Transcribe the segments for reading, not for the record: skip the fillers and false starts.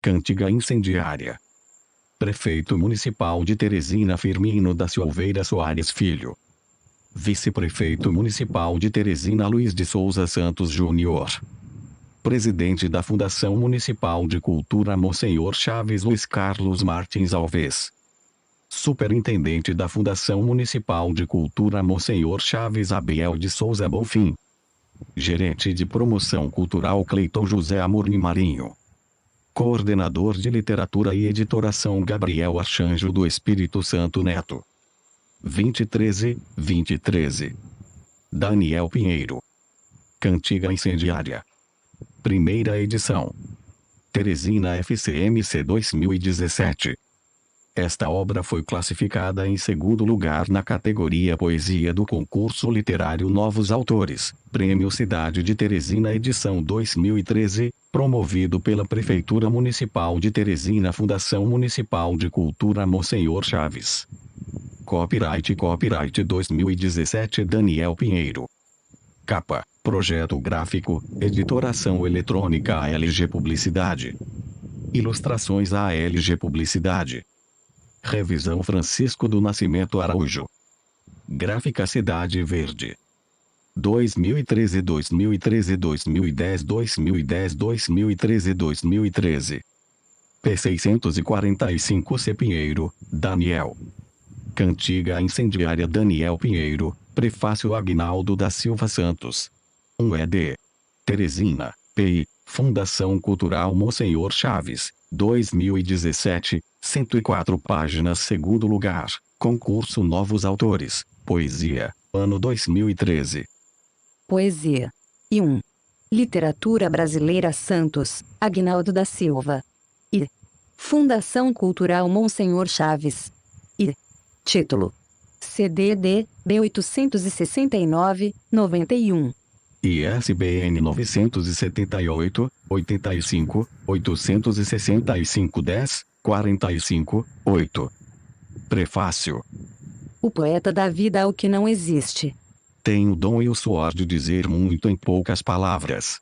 Cantiga incendiária. Prefeito Municipal de Teresina Firmino da Silveira Soares Filho. Vice-Prefeito Municipal de Teresina Luiz de Souza Santos Júnior. Presidente da Fundação Municipal de Cultura Monsenhor Chaves Luiz Carlos Martins Alves. Superintendente da Fundação Municipal de Cultura Monsenhor Chaves Abiel de Souza Bonfim. Gerente de Promoção Cultural Cleiton José Amorni Marinho. Coordenador de Literatura e Editoração Gabriel Archanjo do Espírito Santo Neto. 2013. Daniel Pinheiro. Cantiga incendiária. Primeira edição. Teresina FCMC 2017. Esta obra foi classificada em segundo lugar na categoria Poesia do concurso literário Novos Autores, Prêmio Cidade de Teresina edição 2013, promovido pela Prefeitura Municipal de Teresina Fundação Municipal de Cultura Monsenhor Chaves. Copyright 2017 Daniel Pinheiro. Capa, projeto gráfico, editoração eletrônica ALG Publicidade. Ilustrações ALG Publicidade. Revisão Francisco do Nascimento Araújo. Gráfica Cidade Verde. 2013, 2010, 2013. P645 C. Pinheiro, Daniel. Cantiga incendiária Daniel Pinheiro, prefácio Agnaldo da Silva Santos. 1 ED. Teresina, PI, Fundação Cultural Monsenhor Chaves, 2017, 104 páginas segundo lugar, concurso Novos Autores, Poesia, ano 2013. Poesia. I 1. Literatura Brasileira Santos, Agnaldo da Silva. I. Fundação Cultural Monsenhor Chaves. I. Título. CDD, B869-91. ISBN 978, 85, 865 10, 45, 8. Prefácio. O poeta dá vida ao que não existe. Tem o dom e o suor de dizer muito em poucas palavras.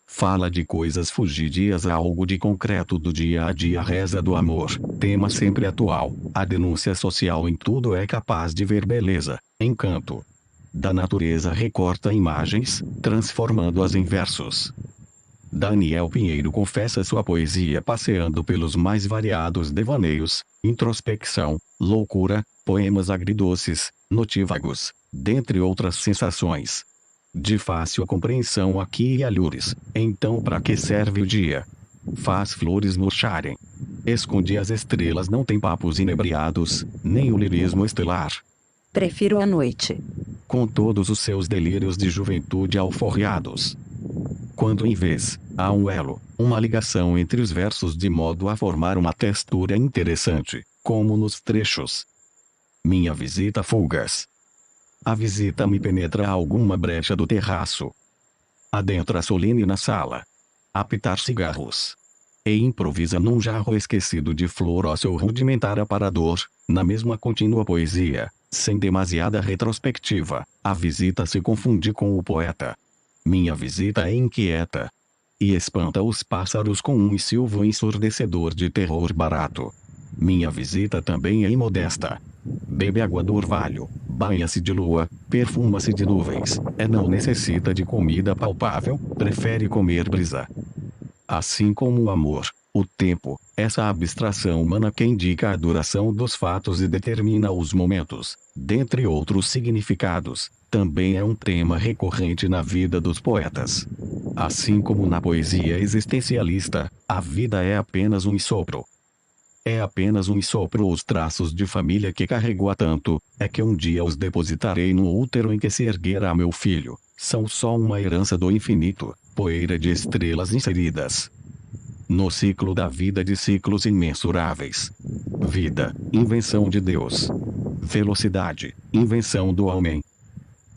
Fala de coisas fugidias a algo de concreto do dia a dia, reza do amor, tema sempre atual. A denúncia social em tudo é capaz de ver beleza, encanto. Da natureza recorta imagens, transformando-as em versos. Daniel Pinheiro confessa sua poesia passeando pelos mais variados devaneios, introspecção, loucura, poemas agridoces, notívagos, dentre outras sensações. De fácil compreensão aqui e alhures, então pra que serve o dia? Faz flores murcharem. Esconde as estrelas, não tem papos inebriados, nem o lirismo estelar. Prefiro a noite. Com todos os seus delírios de juventude alforriados. Quando em vez, há um elo, uma ligação entre os versos de modo a formar uma textura interessante, como nos trechos. Minha visita fugaz. A visita me penetra a alguma brecha do terraço. Adentra solene na sala. A pitar cigarros. E improvisa num jarro esquecido de flor ao seu rudimentar aparador, na mesma contínua poesia, sem demasiada retrospectiva, a visita se confunde com o poeta. Minha visita é inquieta. E espanta os pássaros com um silvo ensurdecedor de terror barato. Minha visita também é imodesta. Bebe água do orvalho, banha-se de lua, perfuma-se de nuvens, não necessita de comida palpável, prefere comer brisa. Assim como o amor, o tempo, essa abstração humana que indica a duração dos fatos e determina os momentos, dentre outros significados, também é um tema recorrente na vida dos poetas. Assim como na poesia existencialista, a vida é apenas um sopro. É apenas um sopro. Os traços de família que carregou há tanto, é que um dia os depositarei no útero em que se erguerá meu filho, são só uma herança do infinito, poeira de estrelas inseridas no ciclo da vida de ciclos imensuráveis. Vida, invenção de Deus. Velocidade, invenção do homem.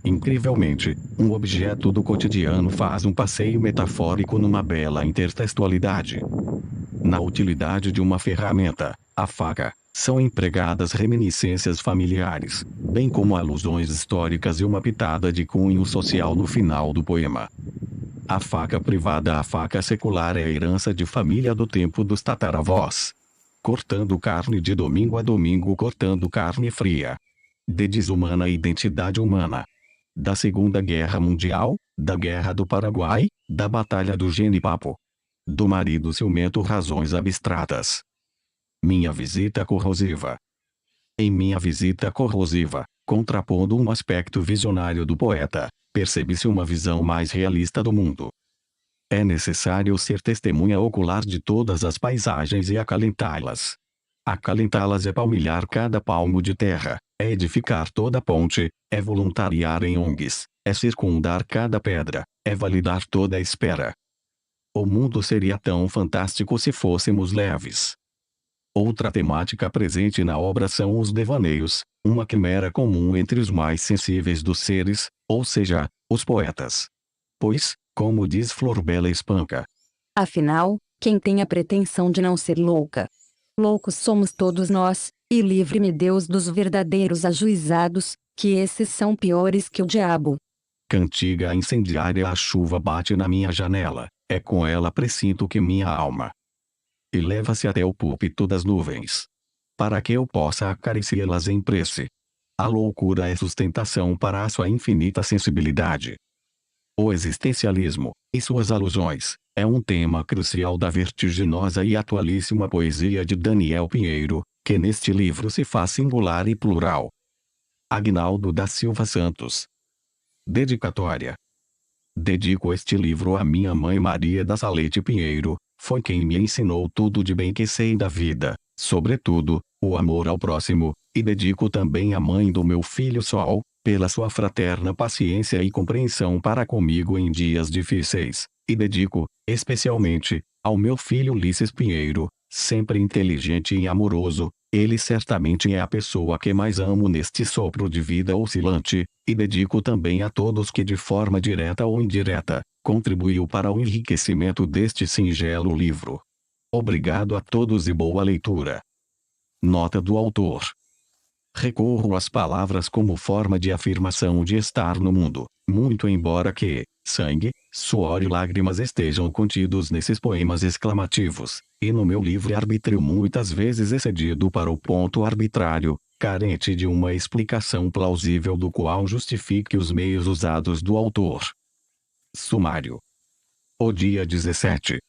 Incrivelmente, um objeto do cotidiano faz um passeio metafórico numa bela intertextualidade. Na utilidade de uma ferramenta, a faca, são empregadas reminiscências familiares, bem como alusões históricas e uma pitada de cunho social no final do poema. A faca privada. A faca secular é a herança de família do tempo dos tataravós. Cortando carne de domingo a domingo, cortando carne fria. De desumana identidade humana. Da Segunda Guerra Mundial, da Guerra do Paraguai, da Batalha do Genipapo. Do marido ciumento. Razões abstratas. Minha visita corrosiva. Em minha visita corrosiva, contrapondo um aspecto visionário do poeta, percebe-se uma visão mais realista do mundo. É necessário ser testemunha ocular de todas as paisagens e acalentá-las. Acalentá-las é palmilhar cada palmo de terra, é edificar toda ponte, é voluntariar em ONGs, é circundar cada pedra, é validar toda a espera. O mundo seria tão fantástico se fôssemos leves. Outra temática presente na obra são os devaneios, uma quimera comum entre os mais sensíveis dos seres, ou seja, os poetas. Pois, como diz Florbela Espanca, Afinal, quem tem a pretensão de não ser louca? Loucos somos todos nós, e livre-me Deus dos verdadeiros ajuizados, que esses são piores que o diabo. cantiga incendiária. A chuva bate na minha janela, é com ela presinto que minha alma eleva-se até o púlpito das nuvens, para que eu possa acariciá-las em prece. A loucura é sustentação para a sua infinita sensibilidade. O existencialismo, e suas alusões, é um tema crucial da vertiginosa e atualíssima poesia de Daniel Pinheiro, que neste livro se faz singular e plural. Aguinaldo da Silva Santos. Dedicatória. Dedico este livro à minha mãe Maria da Salete Pinheiro, foi quem me ensinou tudo de bem que sei da vida, sobretudo, o amor ao próximo, e dedico também à mãe do meu filho Sol, pela sua fraterna paciência e compreensão para comigo em dias difíceis, e dedico, especialmente, ao meu filho Ulisses Pinheiro, sempre inteligente e amoroso, ele certamente é a pessoa que mais amo neste sopro de vida oscilante, e dedico também a todos que de forma direta ou indireta, contribuiu para o enriquecimento deste singelo livro. Obrigado a todos e boa leitura. Nota do autor. Recorro às palavras como forma de afirmação de estar no mundo, muito embora que sangue, suor e lágrimas estejam contidos nesses poemas exclamativos, e no meu livre-arbítrio muitas vezes excedido para o ponto arbitrário, carente de uma explicação plausível do qual justifique os meios usados do autor. Sumário. O dia 17.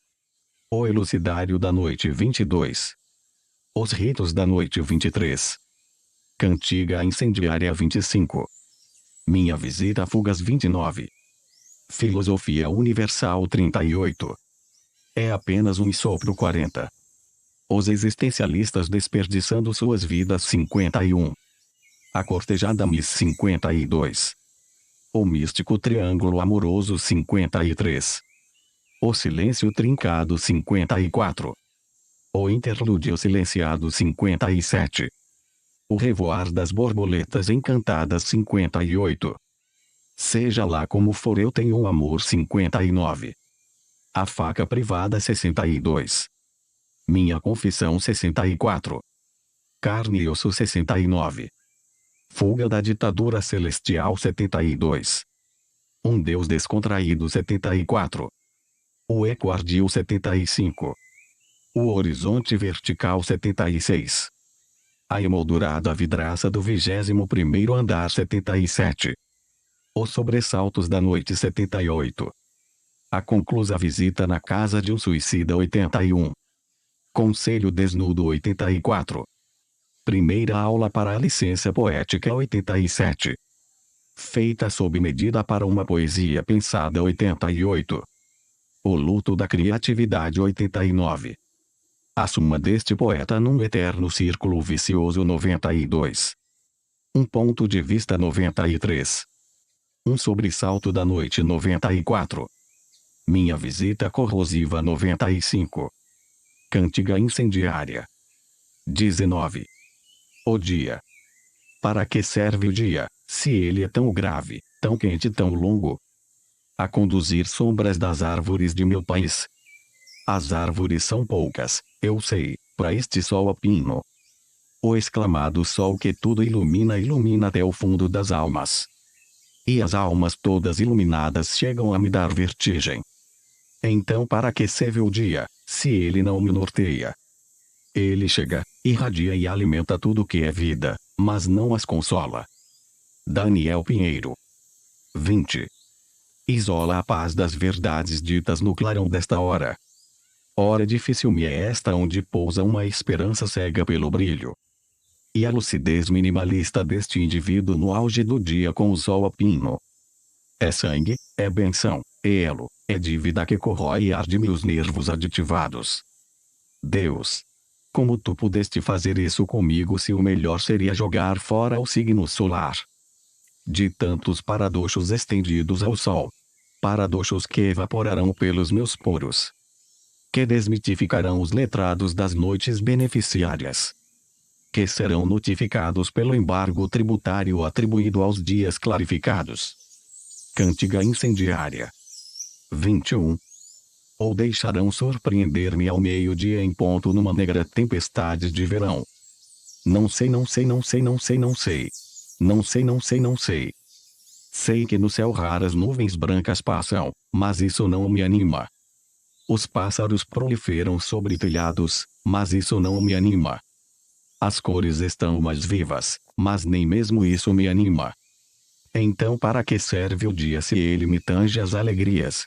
O elucidário da noite 22. Os ritos da noite 23. Cantiga incendiária 25. Minha visita a fugas 29. Filosofia universal 38. É apenas um sopro 40. Os existencialistas desperdiçando suas vidas 51. A cortejada Miss 52. O místico triângulo amoroso 53. O silêncio trincado 54. O interlúdio silenciado 57. O revoar das borboletas encantadas 58. Seja lá como for, eu tenho um amor 59. A faca privada 62. Minha confissão 64. Carne e osso 69. Fuga da ditadura celestial 72. Um Deus descontraído 74. O eco ardil 75. O horizonte vertical 76. A emoldurada vidraça do 21º andar 77. Os sobressaltos da noite 78. A conclusa visita na casa de um suicida 81. Conselho desnudo 84. Primeira aula para a licença poética 87. Feita sob medida para uma poesia pensada 88. O luto da criatividade 89. A suma deste poeta num eterno círculo vicioso 92. Um ponto de vista 93. Um sobressalto da noite 94. Minha visita corrosiva 95. Cantiga incendiária 19. O dia. Para que serve o dia, se ele é tão grave, tão quente, tão longo? A conduzir sombras das árvores de meu país. As árvores são poucas, eu sei, para este sol alpino. O exclamado sol que tudo ilumina, ilumina até o fundo das almas. E as almas todas iluminadas chegam a me dar vertigem. Então para que serve o dia, se ele não me norteia? Ele chega, irradia e alimenta tudo que é vida, mas não as consola. Daniel Pinheiro. 20. Isola a paz das verdades ditas no clarão desta hora. Hora difícil me é esta onde pousa uma esperança cega pelo brilho. E a lucidez minimalista deste indivíduo no auge do dia com o sol a pino. É sangue, é benção, é elo, é dívida que corrói e arde-me os nervos aditivados. Deus! Como tu pudeste fazer isso comigo se o melhor seria jogar fora o signo solar? De tantos paradoxos estendidos ao sol. Paradoxos que evaporarão pelos meus poros. Que desmitificarão os letrados das noites beneficiárias. Que serão notificados pelo embargo tributário atribuído aos dias clarificados. Cântiga incendiária. 21. Ou deixarão surpreender-me ao meio-dia em ponto numa negra tempestade de verão. Não sei, não sei, não sei, não sei, não sei. Não sei, não sei, não sei. Sei que no céu raras nuvens brancas passam, mas isso não me anima. Os pássaros proliferam sobre telhados, mas isso não me anima. As cores estão mais vivas, mas nem mesmo isso me anima. Então para que serve o dia se ele me tange as alegrias?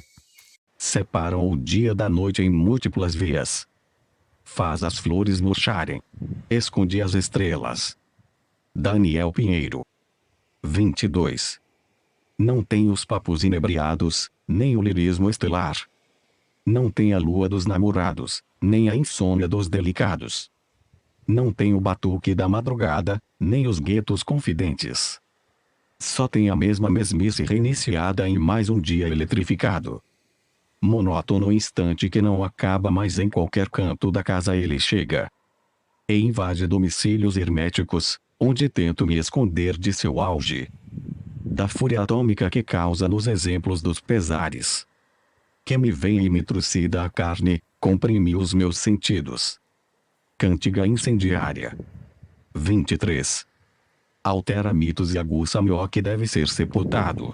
Separam o dia da noite em múltiplas vias. Faz as flores murcharem. Esconde as estrelas. Daniel Pinheiro. 22. Não tem os papos inebriados, nem o lirismo estelar. Não tem a lua dos namorados, nem a insônia dos delicados. Não tem o batuque da madrugada, nem os guetos confidentes. Só tem a mesma mesmice reiniciada em mais um dia eletrificado. Monótono instante que não acaba mais em qualquer canto da casa ele chega. E invade domicílios herméticos, onde tento me esconder de seu auge. Da fúria atômica que causa nos exemplos dos pesares. Que me vem e me trucida a carne, comprime os meus sentidos. Cântiga incendiária. 23. Altera mitos e aguça-me o que deve ser sepultado.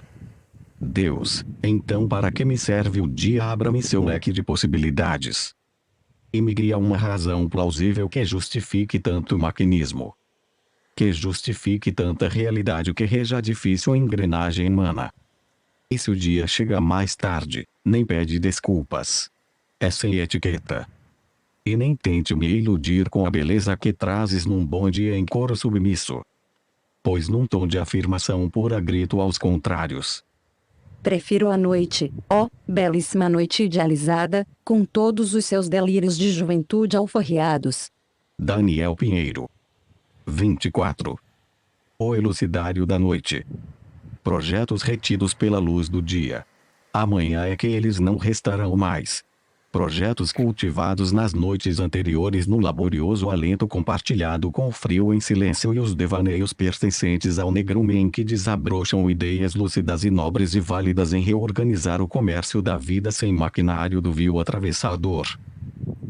Deus, então para que me serve o dia? Abra-me seu leque de possibilidades. E me cria uma razão plausível que justifique tanto maquinismo. Que justifique tanta realidade que reja a difícil engrenagem humana. E se o dia chega mais tarde, nem pede desculpas. É sem etiqueta. E nem tente me iludir com a beleza que trazes num bom dia em coro submisso. Pois num tom de afirmação pura grito aos contrários. Prefiro a noite, ó, belíssima noite idealizada, com todos os seus delírios de juventude alforriados. Daniel Pinheiro. 24. O elucidário da noite. Projetos retidos pela luz do dia. Amanhã é que eles não restarão mais. Projetos cultivados nas noites anteriores no laborioso alento compartilhado com o frio em silêncio e os devaneios pertencentes ao negrume em que desabrocham ideias lúcidas e nobres e válidas em reorganizar o comércio da vida sem maquinário do vil atravessador.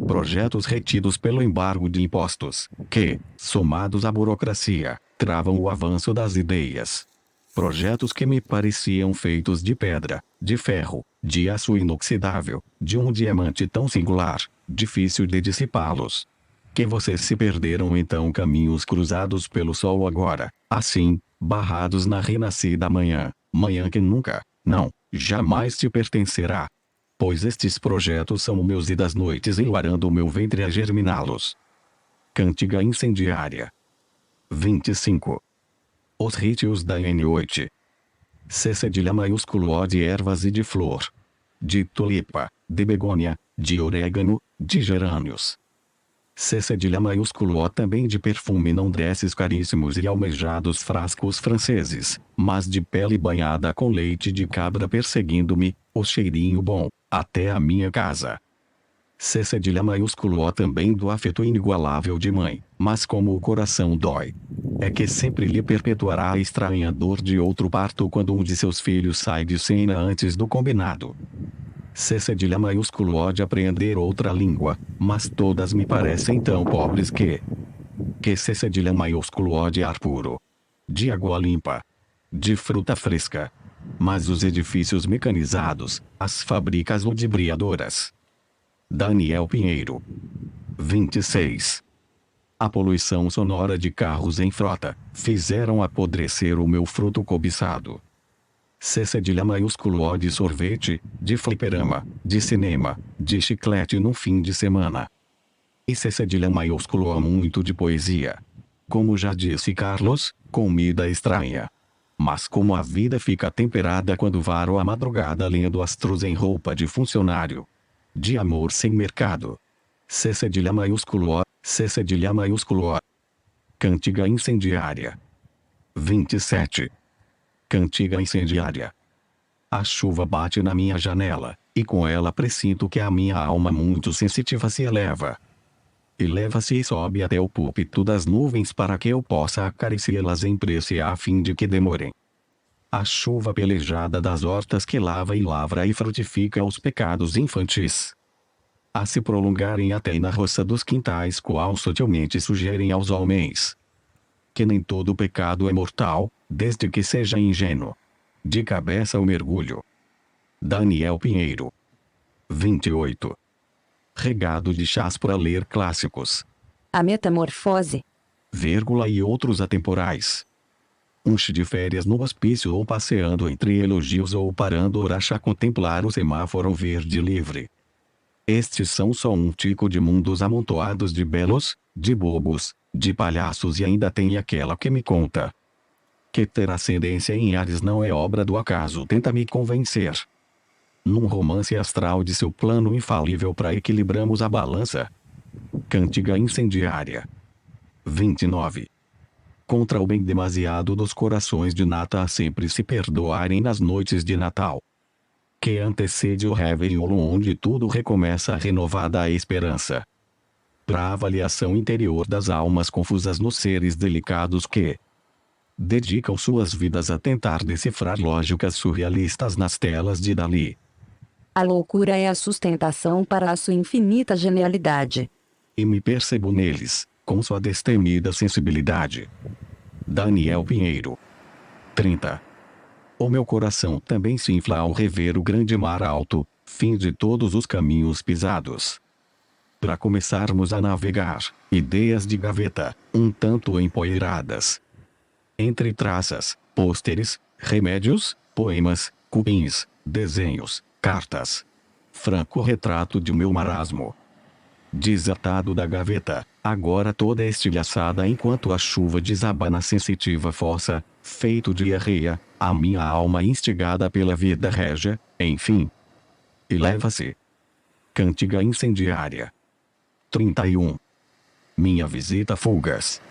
Projetos retidos pelo embargo de impostos, que, somados à burocracia, travam o avanço das ideias. Projetos que me pareciam feitos de pedra, de ferro, de aço inoxidável, de um diamante tão singular, difícil de dissipá-los. Que vocês se perderam então caminhos cruzados pelo sol agora, assim, barrados na renascida manhã, manhã que nunca, não, jamais te pertencerá. Pois estes projetos são meus e das noites enluarando o meu ventre a germiná-los. Cântiga incendiária. 25. Os rítios da N8. C cedilha maiúsculo O de ervas e de flor. De tulipa, de begônia, de orégano, de gerânios. C cedilha maiúsculo O também de perfume não desses caríssimos e almejados frascos franceses, mas de pele banhada com leite de cabra perseguindo-me, o cheirinho bom, até a minha casa. C cedilha maiúsculo O também do afeto inigualável de mãe, mas como o coração dói. É que sempre lhe perpetuará a estranha dor de outro parto quando um de seus filhos sai de cena antes do combinado. C cedilha maiúsculo O de aprender outra língua, mas todas me parecem tão pobres que C cedilha maiúsculo O de ar puro. De água limpa. De fruta fresca. Mas os edifícios mecanizados, as fábricas ludibriadoras. Daniel Pinheiro. 26. A poluição sonora de carros em frota fizeram apodrecer o meu fruto cobiçado. C cedilha maiúsculo O de sorvete, de fliperama, de cinema, de chiclete no fim de semana. E C cedilha maiúsculo O muito de poesia. Como já disse Carlos, comida estranha. Mas como a vida fica temperada quando varo a madrugada lendo astros em roupa de funcionário. De amor sem mercado. C cedilha maiúsculo O, C cedilha maiúsculo O. Cantiga incendiária. 27. Cantiga incendiária. A chuva bate na minha janela, e com ela presinto que a minha alma muito sensitiva se eleva. Eleva-se e sobe até o púlpito das nuvens para que eu possa acariciá-las em prece a fim de que demorem. A chuva pelejada das hortas que lava e lavra e frutifica os pecados infantis. A se prolongarem até na roça dos quintais qual sutilmente sugerem aos homens. Que nem todo pecado é mortal, desde que seja ingênuo. De cabeça ao mergulho. Daniel Pinheiro. 28. Regado de chás para ler clássicos. A metamorfose. Vírgula e outros atemporais. Uns de férias no hospício ou passeando entre elogios ou parando oracha a contemplar o semáforo verde livre. Estes são só um tico de mundos amontoados de belos, de bobos, de palhaços e ainda tem aquela que me conta. Que ter ascendência em Ares não é obra do acaso tenta me convencer. Num romance astral de seu plano infalível para equilibramos a balança. Cantiga incendiária. 29. Contra o bem demasiado dos corações de nata a sempre se perdoarem nas noites de Natal. Que antecede o Réveillon onde tudo recomeça renovada a esperança. Pra avaliação interior das almas confusas nos seres delicados que dedicam suas vidas a tentar decifrar lógicas surrealistas nas telas de Dalí. A loucura é a sustentação para a sua infinita genialidade. E me percebo neles, com sua destemida sensibilidade. Daniel Pinheiro. 30. O meu coração também se infla ao rever o grande mar alto, fim de todos os caminhos pisados. Para começarmos a navegar, ideias de gaveta, um tanto empoeiradas. Entre traças, pôsteres, remédios, poemas, cupins, desenhos, cartas. Franco retrato de meu marasmo. Desatado da gaveta, agora toda estilhaçada enquanto a chuva desaba na sensitiva fossa, feito de arreia, a minha alma instigada pela vida régia, enfim. Eleva-se. Cantiga incendiária. 31. Minha visita fugaz.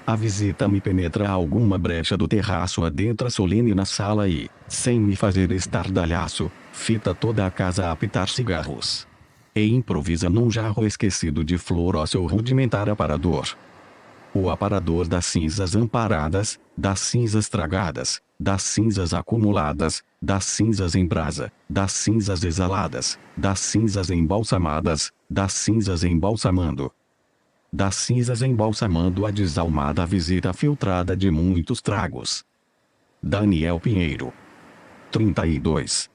A visita me penetra a alguma brecha do terraço adentra solene na sala e, sem me fazer estardalhaço, fita toda a casa a apitar cigarros. E improvisa num jarro esquecido de fluorócio rudimentar aparador. O aparador das cinzas amparadas, das cinzas tragadas, das cinzas acumuladas, das cinzas em brasa, das cinzas exaladas, das cinzas embalsamadas, das cinzas embalsamando. Das cinzas embalsamando a desalmada visita filtrada de muitos tragos. Daniel Pinheiro. 32.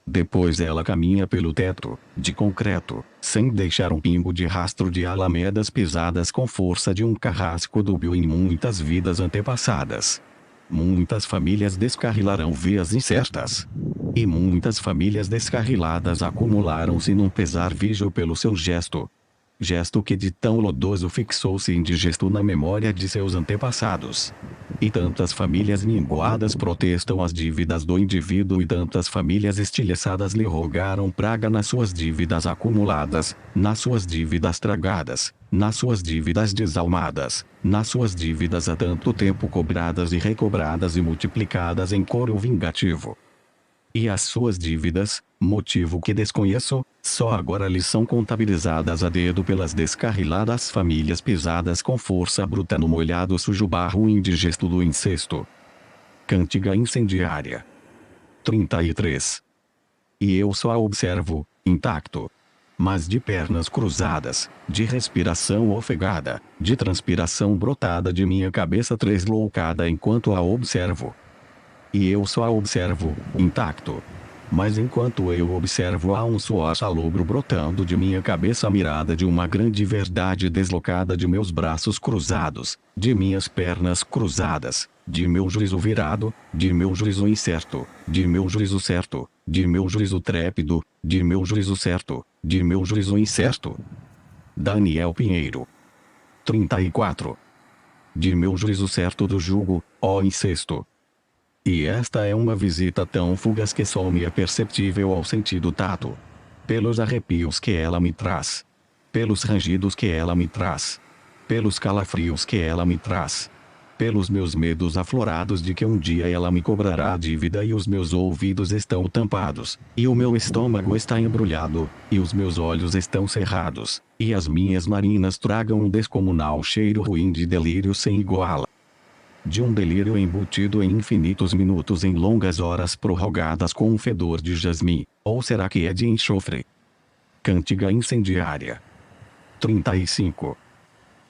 Depois ela caminha pelo teto, de concreto, sem deixar um pingo de rastro de alamedas pisadas com força de um carrasco dúbio em muitas vidas antepassadas. Muitas famílias descarrilarão vias incertas. E muitas famílias descarriladas acumularam-se num pesar vigio pelo seu gesto. Gesto que de tão lodoso fixou-se indigesto na memória de seus antepassados. E tantas famílias minguadas protestam as dívidas do indivíduo e tantas famílias estilhaçadas lhe rogaram praga nas suas dívidas acumuladas, nas suas dívidas tragadas, nas suas dívidas desalmadas, nas suas dívidas há tanto tempo cobradas e recobradas e multiplicadas em coro vingativo. E as suas dívidas, motivo que desconheço, só agora lhes são contabilizadas a dedo pelas descarriladas famílias pisadas com força bruta no molhado sujo barro indigesto do incesto. Cantiga incendiária. 33. E eu só a observo, intacto. Mas de pernas cruzadas, de respiração ofegada, de transpiração brotada de minha cabeça tresloucada enquanto a observo. E eu só a observo, intacto. Mas enquanto eu observo, há um suor salobro brotando de minha cabeça, mirada de uma grande verdade deslocada de meus braços cruzados, de minhas pernas cruzadas, de meu juízo virado, de meu juízo incerto, de meu juízo certo, de meu juízo trépido, de meu juízo certo, de meu juízo incerto. Daniel Pinheiro. 34. De meu juízo certo do jugo, ó incesto. E esta é uma visita tão fugaz que só me é perceptível ao sentido tato. Pelos arrepios que ela me traz. Pelos rangidos que ela me traz. Pelos calafrios que ela me traz. Pelos meus medos aflorados de que um dia ela me cobrará a dívida e os meus ouvidos estão tampados, e o meu estômago está embrulhado, e os meus olhos estão cerrados, e as minhas narinas tragam um descomunal cheiro ruim de delírio sem igual. De um delírio embutido em infinitos minutos, em longas horas prorrogadas com um fedor de jasmim, ou será que é de enxofre? Cântiga incendiária. 35.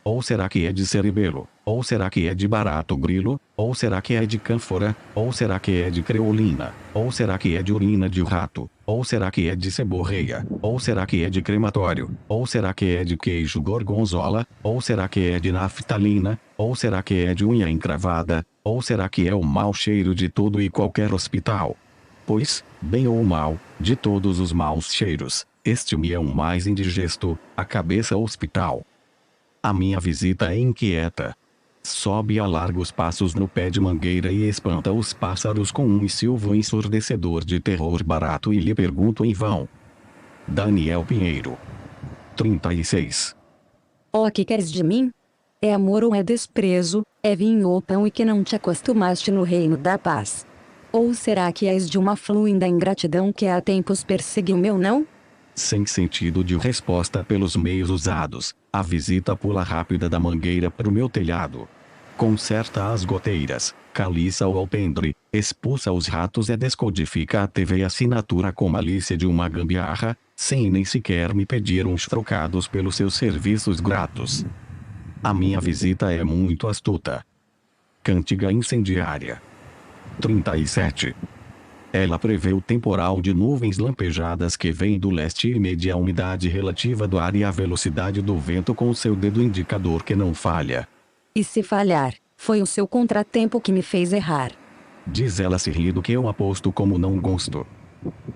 Ou será que é de cerebelo? Ou será que é de barato grilo? Ou será que é de cânfora? Ou será que é de creolina? Ou será que é de urina de rato? Ou será que é de seborreia? Ou será que é de crematório? Ou será que é de queijo gorgonzola? Ou será que é de naftalina? Ou será que é de unha encravada? Ou será que é o mau cheiro de todo e qualquer hospital? Pois, bem ou mal, de todos os maus cheiros, este me é um mais indigesto, a cabeça hospital. A minha visita é inquieta. Sobe a largos passos no pé de mangueira e espanta os pássaros com um silvo ensurdecedor de terror barato e lhe pergunto em vão. Daniel Pinheiro. 36. Ó, que queres de mim? É amor ou é desprezo, é vinho ou pão e que não te acostumaste no reino da paz? Ou será que és de uma fluida ingratidão que há tempos persegue o meu não? Sem sentido de resposta pelos meios usados, a visita pula rápida da mangueira para o meu telhado. Conserta as goteiras, caliça o alpendre, expulsa os ratos e descodifica a TV assinatura com malícia de uma gambiarra, sem nem sequer me pedir uns trocados pelos seus serviços gratos. A minha visita é muito astuta. Cântiga incendiária. 37. Ela prevê o temporal de nuvens lampejadas que vem do leste e mede a umidade relativa do ar e a velocidade do vento com seu dedo indicador que não falha. E se falhar, foi o seu contratempo que me fez errar. Diz ela sorrindo que eu aposto como não gosto.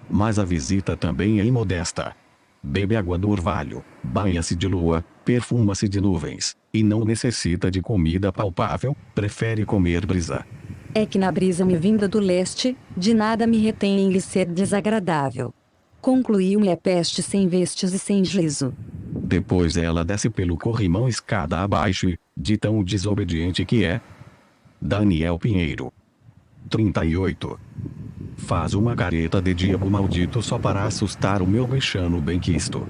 Mas a visita também é imodesta. Bebe água do orvalho, banha-se de lua, perfuma-se de nuvens, e não necessita de comida palpável, prefere comer brisa. É que na brisa me vinda do leste, de nada me retém em lhe ser desagradável. Concluiu-me a peste sem vestes e sem juízo. Depois ela desce pelo corrimão escada abaixo e, de tão desobediente que é. Daniel Pinheiro. 38. Faz uma careta de diabo maldito só para assustar o meu mexano benquisto.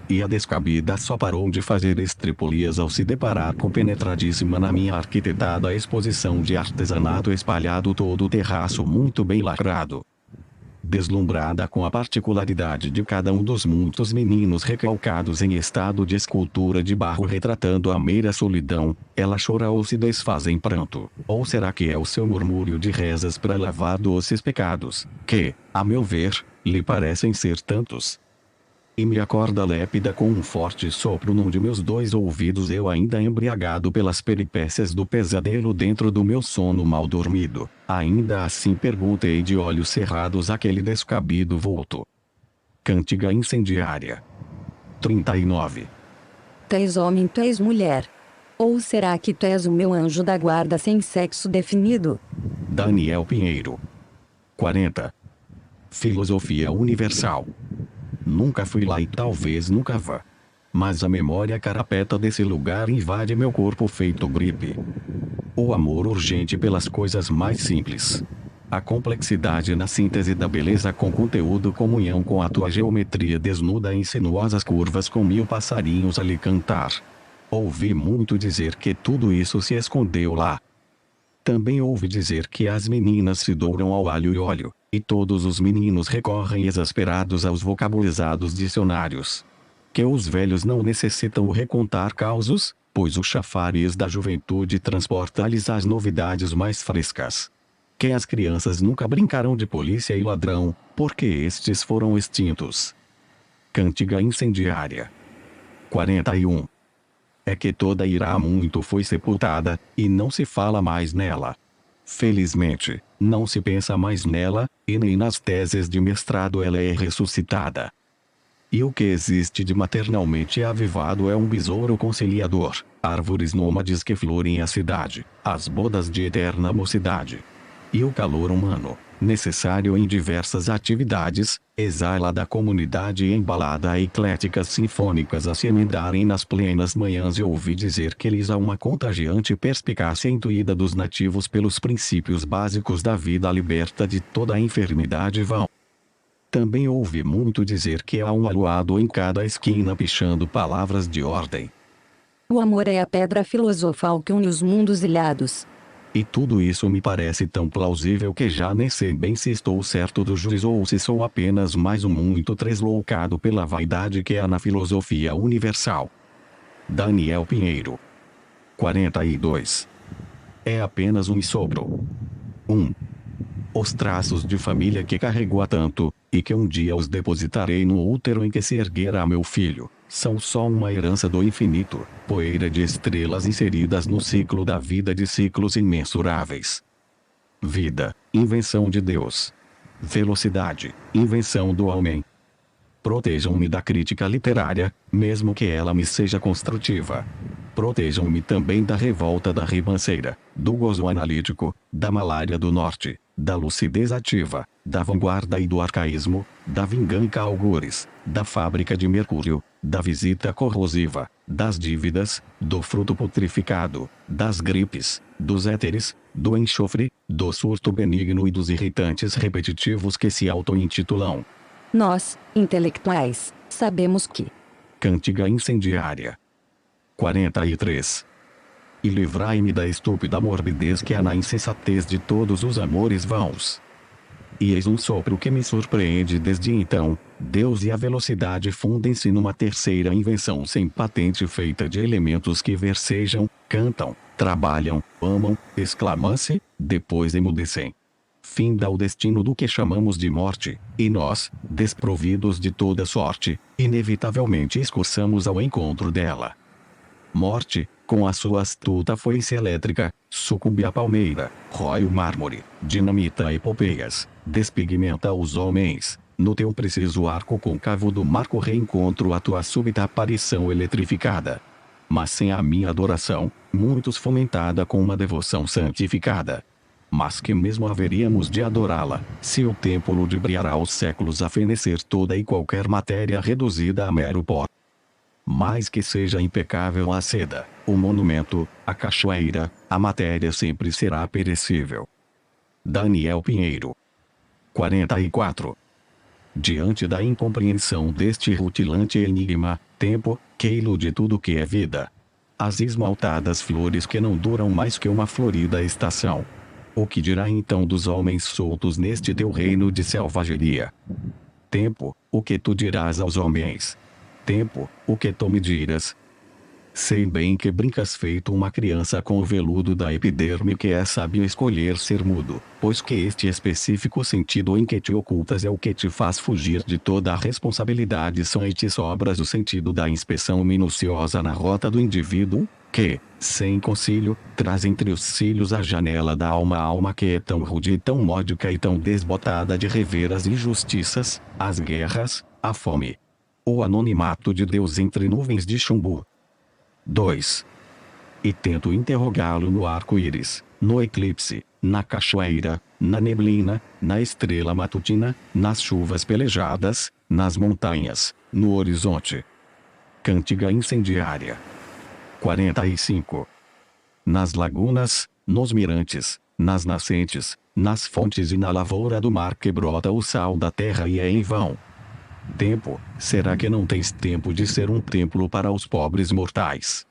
E a descabida só parou de fazer estripulias ao se deparar com penetradíssima na minha arquitetada exposição de artesanato espalhado todo o terraço muito bem lacrado. Deslumbrada com a particularidade de cada um dos muitos meninos recalcados em estado de escultura de barro retratando a meira solidão, ela chora ou se desfaz em pranto, ou será que é o seu murmúrio de rezas para lavar doces pecados, que, a meu ver, lhe parecem ser tantos? E me acorda lépida com um forte sopro num de meus dois ouvidos, eu ainda embriagado pelas peripécias do pesadelo dentro do meu sono mal dormido. Ainda assim perguntei de olhos cerrados aquele descabido vulto. Cântiga incendiária. 39. Tu és homem, tu és mulher. Ou será que tu és o meu anjo da guarda sem sexo definido? Daniel Pinheiro. 40. Filosofia universal. Nunca fui lá e talvez nunca vá. Mas a memória carapeta desse lugar invade meu corpo feito gripe. O amor urgente pelas coisas mais simples. A complexidade na síntese da beleza com conteúdo, comunhão com a tua geometria desnuda em sinuosas curvas com 1000 passarinhos a lhe cantar. Ouvi muito dizer que tudo isso se escondeu lá. Também ouvi dizer que as meninas se douram ao alho e óleo, e todos os meninos recorrem exasperados aos vocabilizados dicionários. Que os velhos não necessitam recontar causos, pois o chafariz da juventude transporta-lhes as novidades mais frescas. que as crianças nunca brincaram de polícia e ladrão, porque estes foram extintos. Cantiga incendiária. 41. É que toda ira há muito foi sepultada, e não se fala mais nela. Felizmente, não se pensa mais nela, e nem nas teses de mestrado ela é ressuscitada. E o que existe de maternalmente avivado é um besouro conciliador, árvores nômades que florem a cidade, as bodas de eterna mocidade. E o calor humano, necessário em diversas atividades, exala da comunidade embalada a ecléticas sinfônicas a se emendarem nas plenas manhãs e ouvi dizer que lhes há uma contagiante perspicácia intuída dos nativos pelos princípios básicos da vida liberta de toda a enfermidade vão. Também ouvi muito dizer que há um aluado em cada esquina pichando palavras de ordem. O amor é a pedra filosofal que une os mundos ilhados. E tudo isso me parece tão plausível que já nem sei bem se estou certo do juízo ou se sou apenas mais um muito tresloucado pela vaidade que há na filosofia universal. Daniel Pinheiro. 42. É apenas um sopro. 1. Os traços de família que carrego há tanto, e que um dia os depositarei no útero em que se erguerá meu filho, são só uma herança do infinito, poeira de estrelas inseridas no ciclo da vida de ciclos imensuráveis. Vida, invenção de Deus. Velocidade, invenção do homem. Protejam-me da crítica literária, mesmo que ela me seja construtiva. Protejam-me também da revolta da ribanceira, do gozo analítico, da malária do norte, da lucidez ativa, da vanguarda e do arcaísmo, da vingança a algures, da fábrica de mercúrio, da visita corrosiva, das dívidas, do fruto putrificado, das gripes, dos éteres, do enxofre, do surto benigno e dos irritantes repetitivos que se auto-intitulam. Nós, intelectuais, sabemos que. Cantiga incendiária. 43. E livrai-me da estúpida morbidez que há na insensatez de todos os amores vãos. E eis um sopro que me surpreende desde então, Deus e a velocidade fundem-se numa terceira invenção sem patente feita de elementos que versejam, cantam, trabalham, amam, exclamam-se, depois emudecem. Finda o destino do que chamamos de morte, e nós, desprovidos de toda sorte, inevitavelmente escorçamos ao encontro dela. Morte, com a sua astuta foice elétrica, sucumbe a palmeira, rói o mármore, dinamita epopeias, despigmenta os homens. No teu preciso arco côncavo do marco reencontro a tua súbita aparição eletrificada. Mas sem a minha adoração, muitos fomentada com uma devoção santificada. Mas que mesmo haveríamos de adorá-la, se o tempo ludibriará aos séculos a fenecer toda e qualquer matéria reduzida a mero pó. Mais que seja impecável a seda, o monumento, a cachoeira, a matéria sempre será perecível. Daniel Pinheiro. 44. Diante da incompreensão deste rutilante enigma, tempo, que ilude tudo que é vida. As esmaltadas flores que não duram mais que uma florida estação. O que dirá então dos homens soltos neste teu reino de selvageria? Tempo, o que tu dirás aos homens? Tempo, o que tu me dirás? Sei bem que brincas feito uma criança com o veludo da epiderme que é sábio escolher ser mudo, pois que este específico sentido em que te ocultas é o que te faz fugir de toda a responsabilidade. São e te sobras o sentido da inspeção minuciosa na rota do indivíduo, que, sem concílio, traz entre os cílios a janela da alma que é tão rude e tão módica e tão desbotada de rever as injustiças, as guerras, a fome. O anonimato de Deus entre nuvens de chumbo. 2. E tento interrogá-lo no arco-íris, no eclipse, na cachoeira, na neblina, na estrela matutina, nas chuvas pelejadas, nas montanhas, no horizonte. Cantiga incendiária. 45. Nas lagunas, nos mirantes, nas nascentes, nas fontes e na lavoura do mar que brota o sal da terra e é em vão. Tempo, será que não tens tempo de ser um templo para os pobres mortais?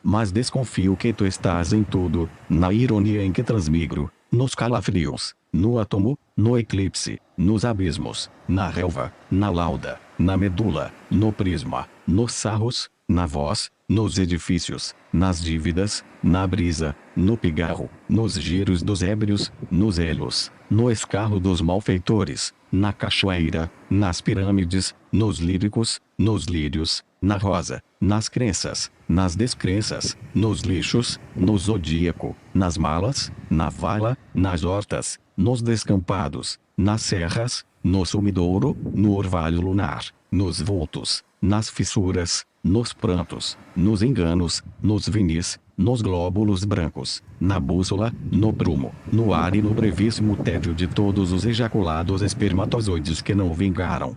Mas desconfio que tu estás em tudo, na ironia em que transmigro, nos calafrios, no átomo, no eclipse, nos abismos, na relva, na lauda, na medula, no prisma, nos sarros, na voz, nos edifícios, nas dívidas, na brisa, no pigarro, nos giros dos ébrios, nos elos, no escarro dos malfeitores, na cachoeira, nas pirâmides, nos líricos, nos lírios, na rosa, nas crenças, nas descrenças, nos lixos, no zodíaco, nas malas, na vala, nas hortas, nos descampados, nas serras, no sumidouro, no orvalho lunar, nos vultos, nas fissuras, nos prantos, nos enganos, nos vinis, nos glóbulos brancos, na bússola, no prumo, no ar e no brevíssimo tédio de todos os ejaculados espermatozoides que não vingaram.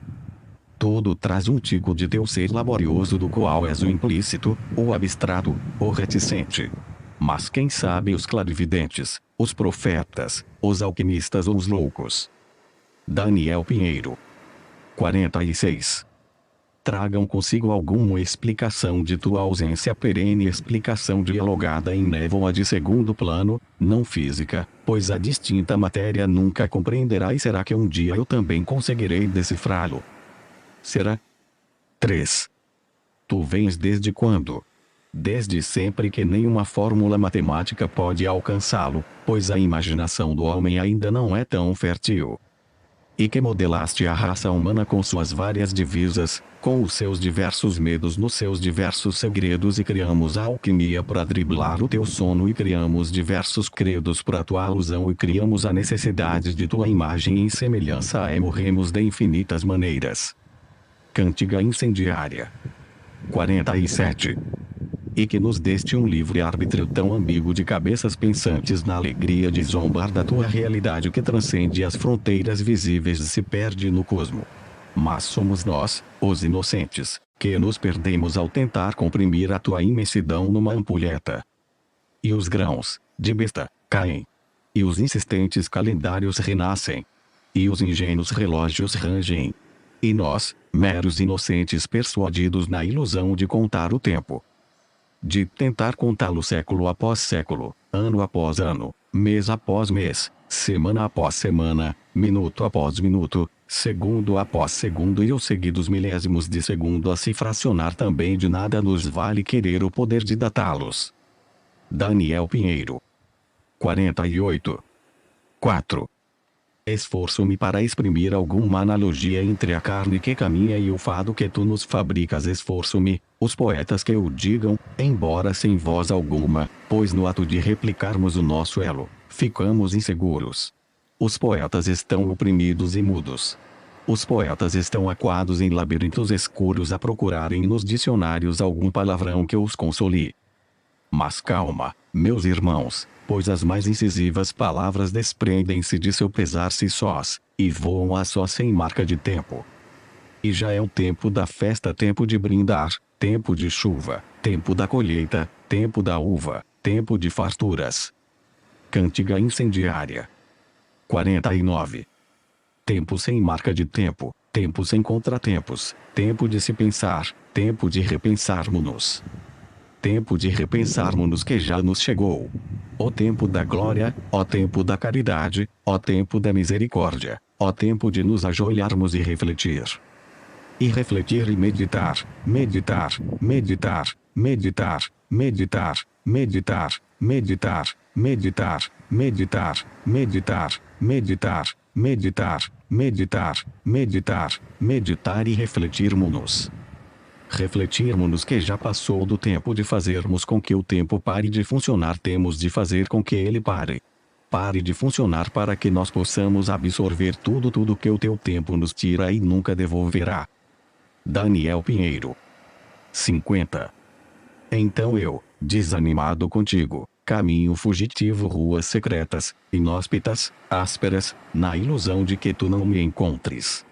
Tudo traz um tico de teu ser laborioso do qual és o implícito, o abstrato, o reticente. Mas quem sabe os clarividentes, os profetas, os alquimistas ou os loucos? Daniel Pinheiro. 46. Tragam consigo alguma explicação de tua ausência perene, explicação dialogada em névoa de segundo plano, não física, pois a distinta matéria nunca compreenderá, e será que um dia eu também conseguirei decifrá-lo? Será? 3. Tu vens desde quando? Desde sempre, que nenhuma fórmula matemática pode alcançá-lo, pois a imaginação do homem ainda não é tão fértil. E que modelaste a raça humana com suas várias divisas, com os seus diversos medos nos seus diversos segredos, e criamos a alquimia para driblar o teu sono, e criamos diversos credos para tua alusão, e criamos a necessidade de tua imagem e semelhança, e morremos de infinitas maneiras. Cântiga incendiária. 47. E que nos deste um livre-arbítrio tão ambíguo de cabeças pensantes, na alegria de zombar da tua realidade que transcende as fronteiras visíveis e se perde no cosmo. Mas somos nós, os inocentes, que nos perdemos ao tentar comprimir a tua imensidão numa ampulheta. E os grãos, de besta, caem. E os insistentes calendários renascem. E os ingênuos relógios rangem. E nós, meros inocentes persuadidos na ilusão de contar o tempo, de tentar contá-lo século após século, ano após ano, mês após mês, semana após semana, minuto após minuto, segundo após segundo, e os seguidos milésimos de segundo a se fracionar, também de nada nos vale querer o poder de datá-los. Daniel Pinheiro. 48. 4. Esforço-me para exprimir alguma analogia entre a carne que caminha e o fado que tu nos fabricas. Esforço-me, os poetas que o digam, embora sem voz alguma, pois no ato de replicarmos o nosso elo, ficamos inseguros. Os poetas estão oprimidos e mudos. Os poetas estão acuados em labirintos escuros a procurarem nos dicionários algum palavrão que os console. Mas calma, meus irmãos, pois as mais incisivas palavras desprendem-se de seu pesar-se sós, e voam a sós sem marca de tempo. E já é o tempo da festa, tempo de brindar, tempo de chuva, tempo da colheita, tempo da uva, tempo de farturas. Cântiga incendiária. 49. Tempo sem marca de tempo, tempo sem contratempos, tempo de se pensar, tempo de repensarmos-nos. Tempo de repensarmos-nos que já nos chegou. Ó tempo da glória, ó tempo da caridade, ó tempo da misericórdia, ó tempo de nos ajoelharmos e refletir. E refletir e meditar, meditar, meditar, meditar, meditar, meditar, meditar, meditar, meditar, meditar, meditar, meditar, meditar, meditar, meditar e refletirmos-nos. Refletirmos-nos que já passou do tempo de fazermos com que o tempo pare de funcionar, temos de fazer com que ele pare. Pare de funcionar para que nós possamos absorver tudo que o teu tempo nos tira e nunca devolverá. Daniel Pinheiro. 50. Então eu, desanimado contigo, caminho fugitivo, ruas secretas, inóspitas, ásperas, na ilusão de que tu não me encontres.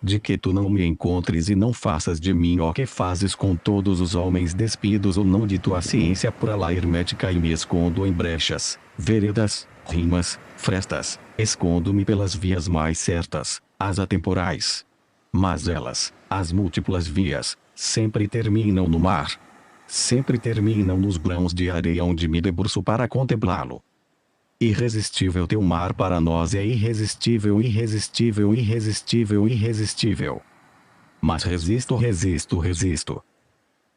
De que tu não me encontres e não faças de mim o que fazes com todos os homens despidos, ou não de tua ciência pura lá hermética, e me escondo em brechas, veredas, rimas, frestas, escondo-me pelas vias mais certas, as atemporais. Mas elas, as múltiplas vias, sempre terminam no mar. Sempre terminam nos grãos de areia onde me debruço para contemplá-lo. Irresistível teu mar para nós é irresistível, irresistível, irresistível, irresistível. Mas resisto, resisto, resisto.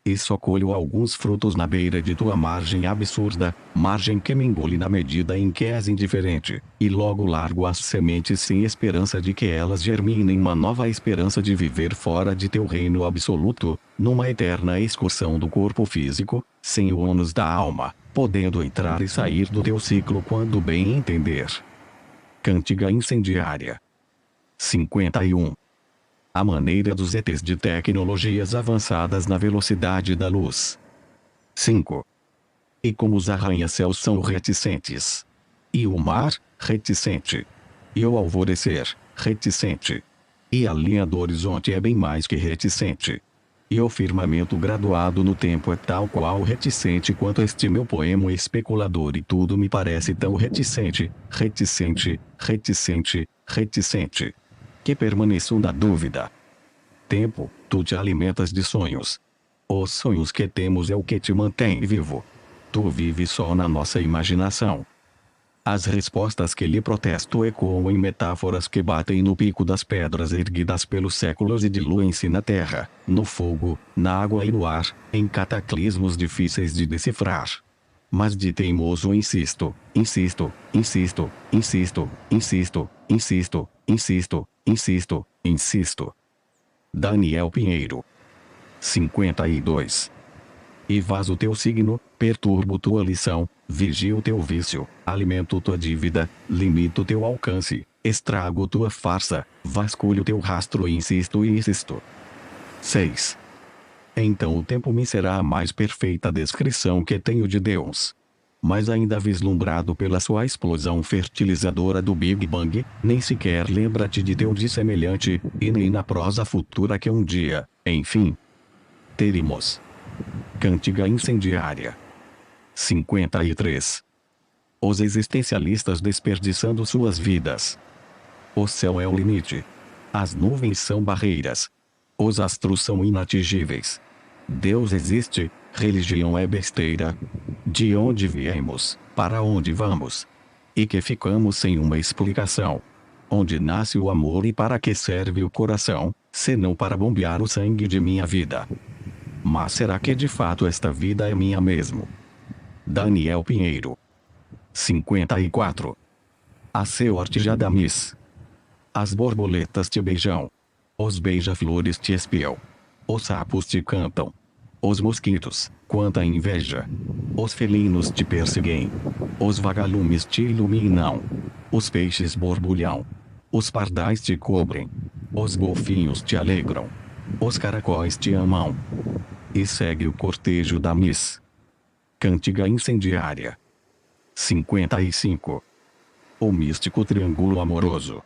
E só colho alguns frutos na beira de tua margem absurda, margem que me engole na medida em que és indiferente, e logo largo as sementes sem esperança de que elas germinem uma nova esperança de viver fora de teu reino absoluto, numa eterna excursão do corpo físico, sem o ônus da alma, podendo entrar e sair do teu ciclo quando bem entender. Cântiga incendiária. 51. A maneira dos ETs de tecnologias avançadas na velocidade da luz. 5. E como os arranha-céus são reticentes. E o mar, reticente. E o alvorecer, reticente. E a linha do horizonte é bem mais que reticente. E o firmamento graduado no tempo é tal qual reticente quanto este meu poema especulador, e tudo me parece tão reticente, reticente, reticente, reticente, que permaneço na dúvida. Tempo, tu te alimentas de sonhos. Os sonhos que temos é o que te mantém vivo. Tu vives só na nossa imaginação. As respostas que lhe protesto ecoam em metáforas que batem no pico das pedras erguidas pelos séculos e diluem-se na terra, no fogo, na água e no ar, em cataclismos difíceis de decifrar. Mas de teimoso insisto, insisto, insisto, insisto, insisto, insisto, insisto, insisto, insisto. Daniel Pinheiro. 52. E vazo teu signo, perturbo tua lição, vigio teu vício, alimento tua dívida, limito teu alcance, estrago tua farsa, vasculho teu rastro e insisto e insisto. 6. Então o tempo me será a mais perfeita descrição que tenho de Deus. Mas ainda vislumbrado pela sua explosão fertilizadora do Big Bang, nem sequer lembra-te de teu dissemelhante, e nem na prosa futura que um dia, enfim, teremos. Cântiga incendiária. 53. Os existencialistas desperdiçando suas vidas. O céu é o limite. As nuvens são barreiras. Os astros são inatingíveis. Deus existe, religião é besteira. De onde viemos, para onde vamos? E que ficamos sem uma explicação. Onde nasce o amor e para que serve o coração, senão para bombear o sangue de minha vida? Mas será que de fato esta vida é minha mesmo? Daniel Pinheiro. 54. A sorte já dá miss. As borboletas te beijam. Os beija-flores te espiam. Os sapos te cantam. Os mosquitos, quanta inveja. Os felinos te perseguem. Os vagalumes te iluminam. Os peixes borbulham. Os pardais te cobrem. Os golfinhos te alegram. Os caracóis te amam. E segue o cortejo da Miss. Cântiga incendiária. 55. O místico triângulo amoroso.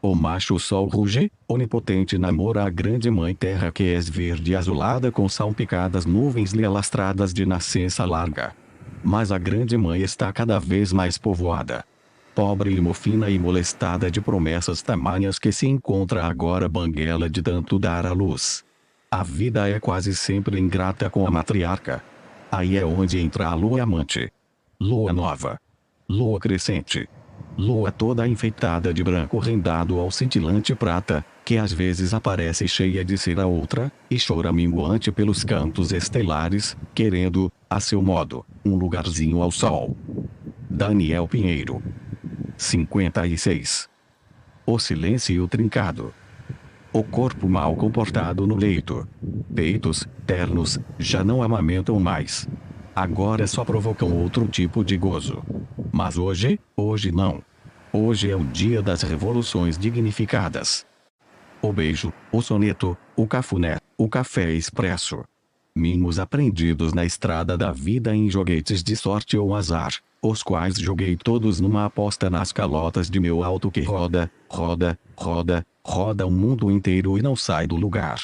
O macho sol ruge, onipotente namora a grande mãe terra que és verde e azulada com salpicadas nuvens lhe alastradas de nascença larga. Mas a grande mãe está cada vez mais povoada. Pobre e mofina e molestada de promessas tamanhas que se encontra agora banguela de tanto dar à luz. A vida é quase sempre ingrata com a matriarca. Aí é onde entra a lua amante. Lua nova. Lua crescente. Lua toda enfeitada de branco rendado ao cintilante prata, que às vezes aparece cheia de ser a outra, e chora minguante pelos cantos estelares, querendo, a seu modo, um lugarzinho ao sol. Daniel Pinheiro. 56. O silêncio trincado. O corpo mal comportado no leito. Peitos, ternos, já não amamentam mais. Agora só provocam outro tipo de gozo. Mas hoje não. Hoje é o dia das revoluções dignificadas. O beijo, o soneto, o cafuné, o café expresso. Mimos aprendidos na estrada da vida em joguetes de sorte ou azar, os quais joguei todos numa aposta nas calotas de meu auto que roda, roda, roda, roda o mundo inteiro e não sai do lugar.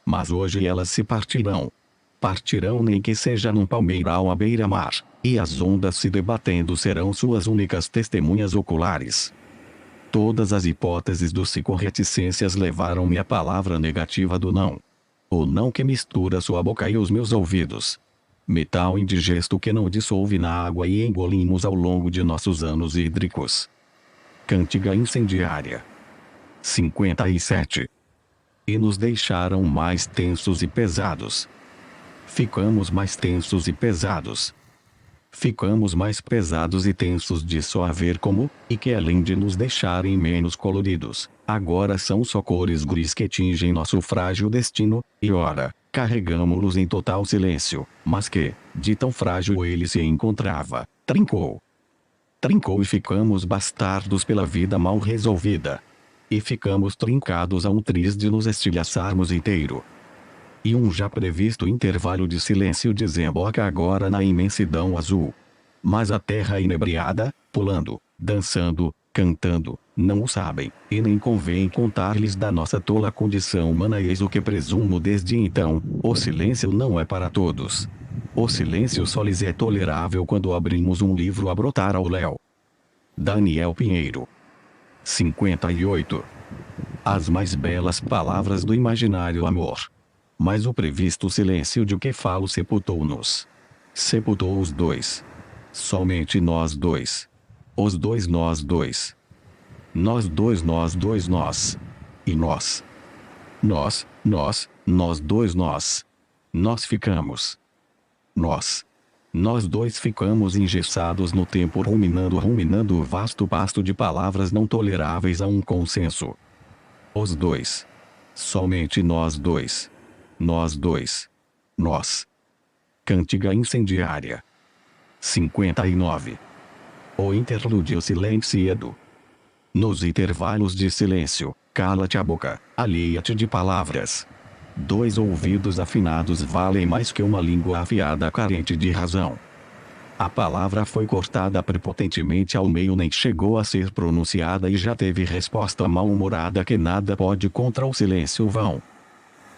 Mas hoje elas se partirão. Partirão nem que seja num palmeiral à beira-mar, e as ondas se debatendo serão suas únicas testemunhas oculares. Todas as hipóteses do psicorreticências levaram-me à palavra negativa do não. O não que mistura sua boca e os meus ouvidos. Metal indigesto que não dissolve na água e engolimos ao longo de nossos anos hídricos. Cântiga incendiária. 57. E nos deixaram mais tensos e pesados. Ficamos mais tensos e pesados. Ficamos mais pesados e tensos de só haver como, e que além de nos deixarem menos coloridos, agora são só cores gris que tingem nosso frágil destino, e ora, carregamo-los em total silêncio, mas que, de tão frágil ele se encontrava, trincou. Trincou e ficamos bastardos pela vida mal resolvida. E ficamos trincados a um triz de nos estilhaçarmos inteiro. E um já previsto intervalo de silêncio desemboca agora na imensidão azul. Mas a terra inebriada, pulando, dançando, cantando, não o sabem, e nem convém contar-lhes da nossa tola condição humana, eis o que presumo desde então: o silêncio não é para todos. O silêncio só lhes é tolerável quando abrimos um livro a brotar ao léu. Daniel Pinheiro. 58. As mais belas palavras do imaginário amor. Mas o previsto silêncio de que falo sepultou-nos. Sepultou os dois. Somente nós dois. Os dois nós dois. Nós dois nós dois nós. E nós. Nós dois nós. Nós ficamos. Nós dois ficamos engessados no tempo ruminando o vasto pasto de palavras não toleráveis a um consenso. Os dois. Somente nós dois. Nós dois. Nós. Cântiga incendiária. 59. O interlúdio silenciado. Nos intervalos de silêncio, cala-te a boca, alheia-te de palavras. 2 ouvidos afinados valem mais que uma língua afiada carente de razão. A palavra foi cortada prepotentemente ao meio, nem chegou a ser pronunciada e já teve resposta mal-humorada que nada pode contra o silêncio vão.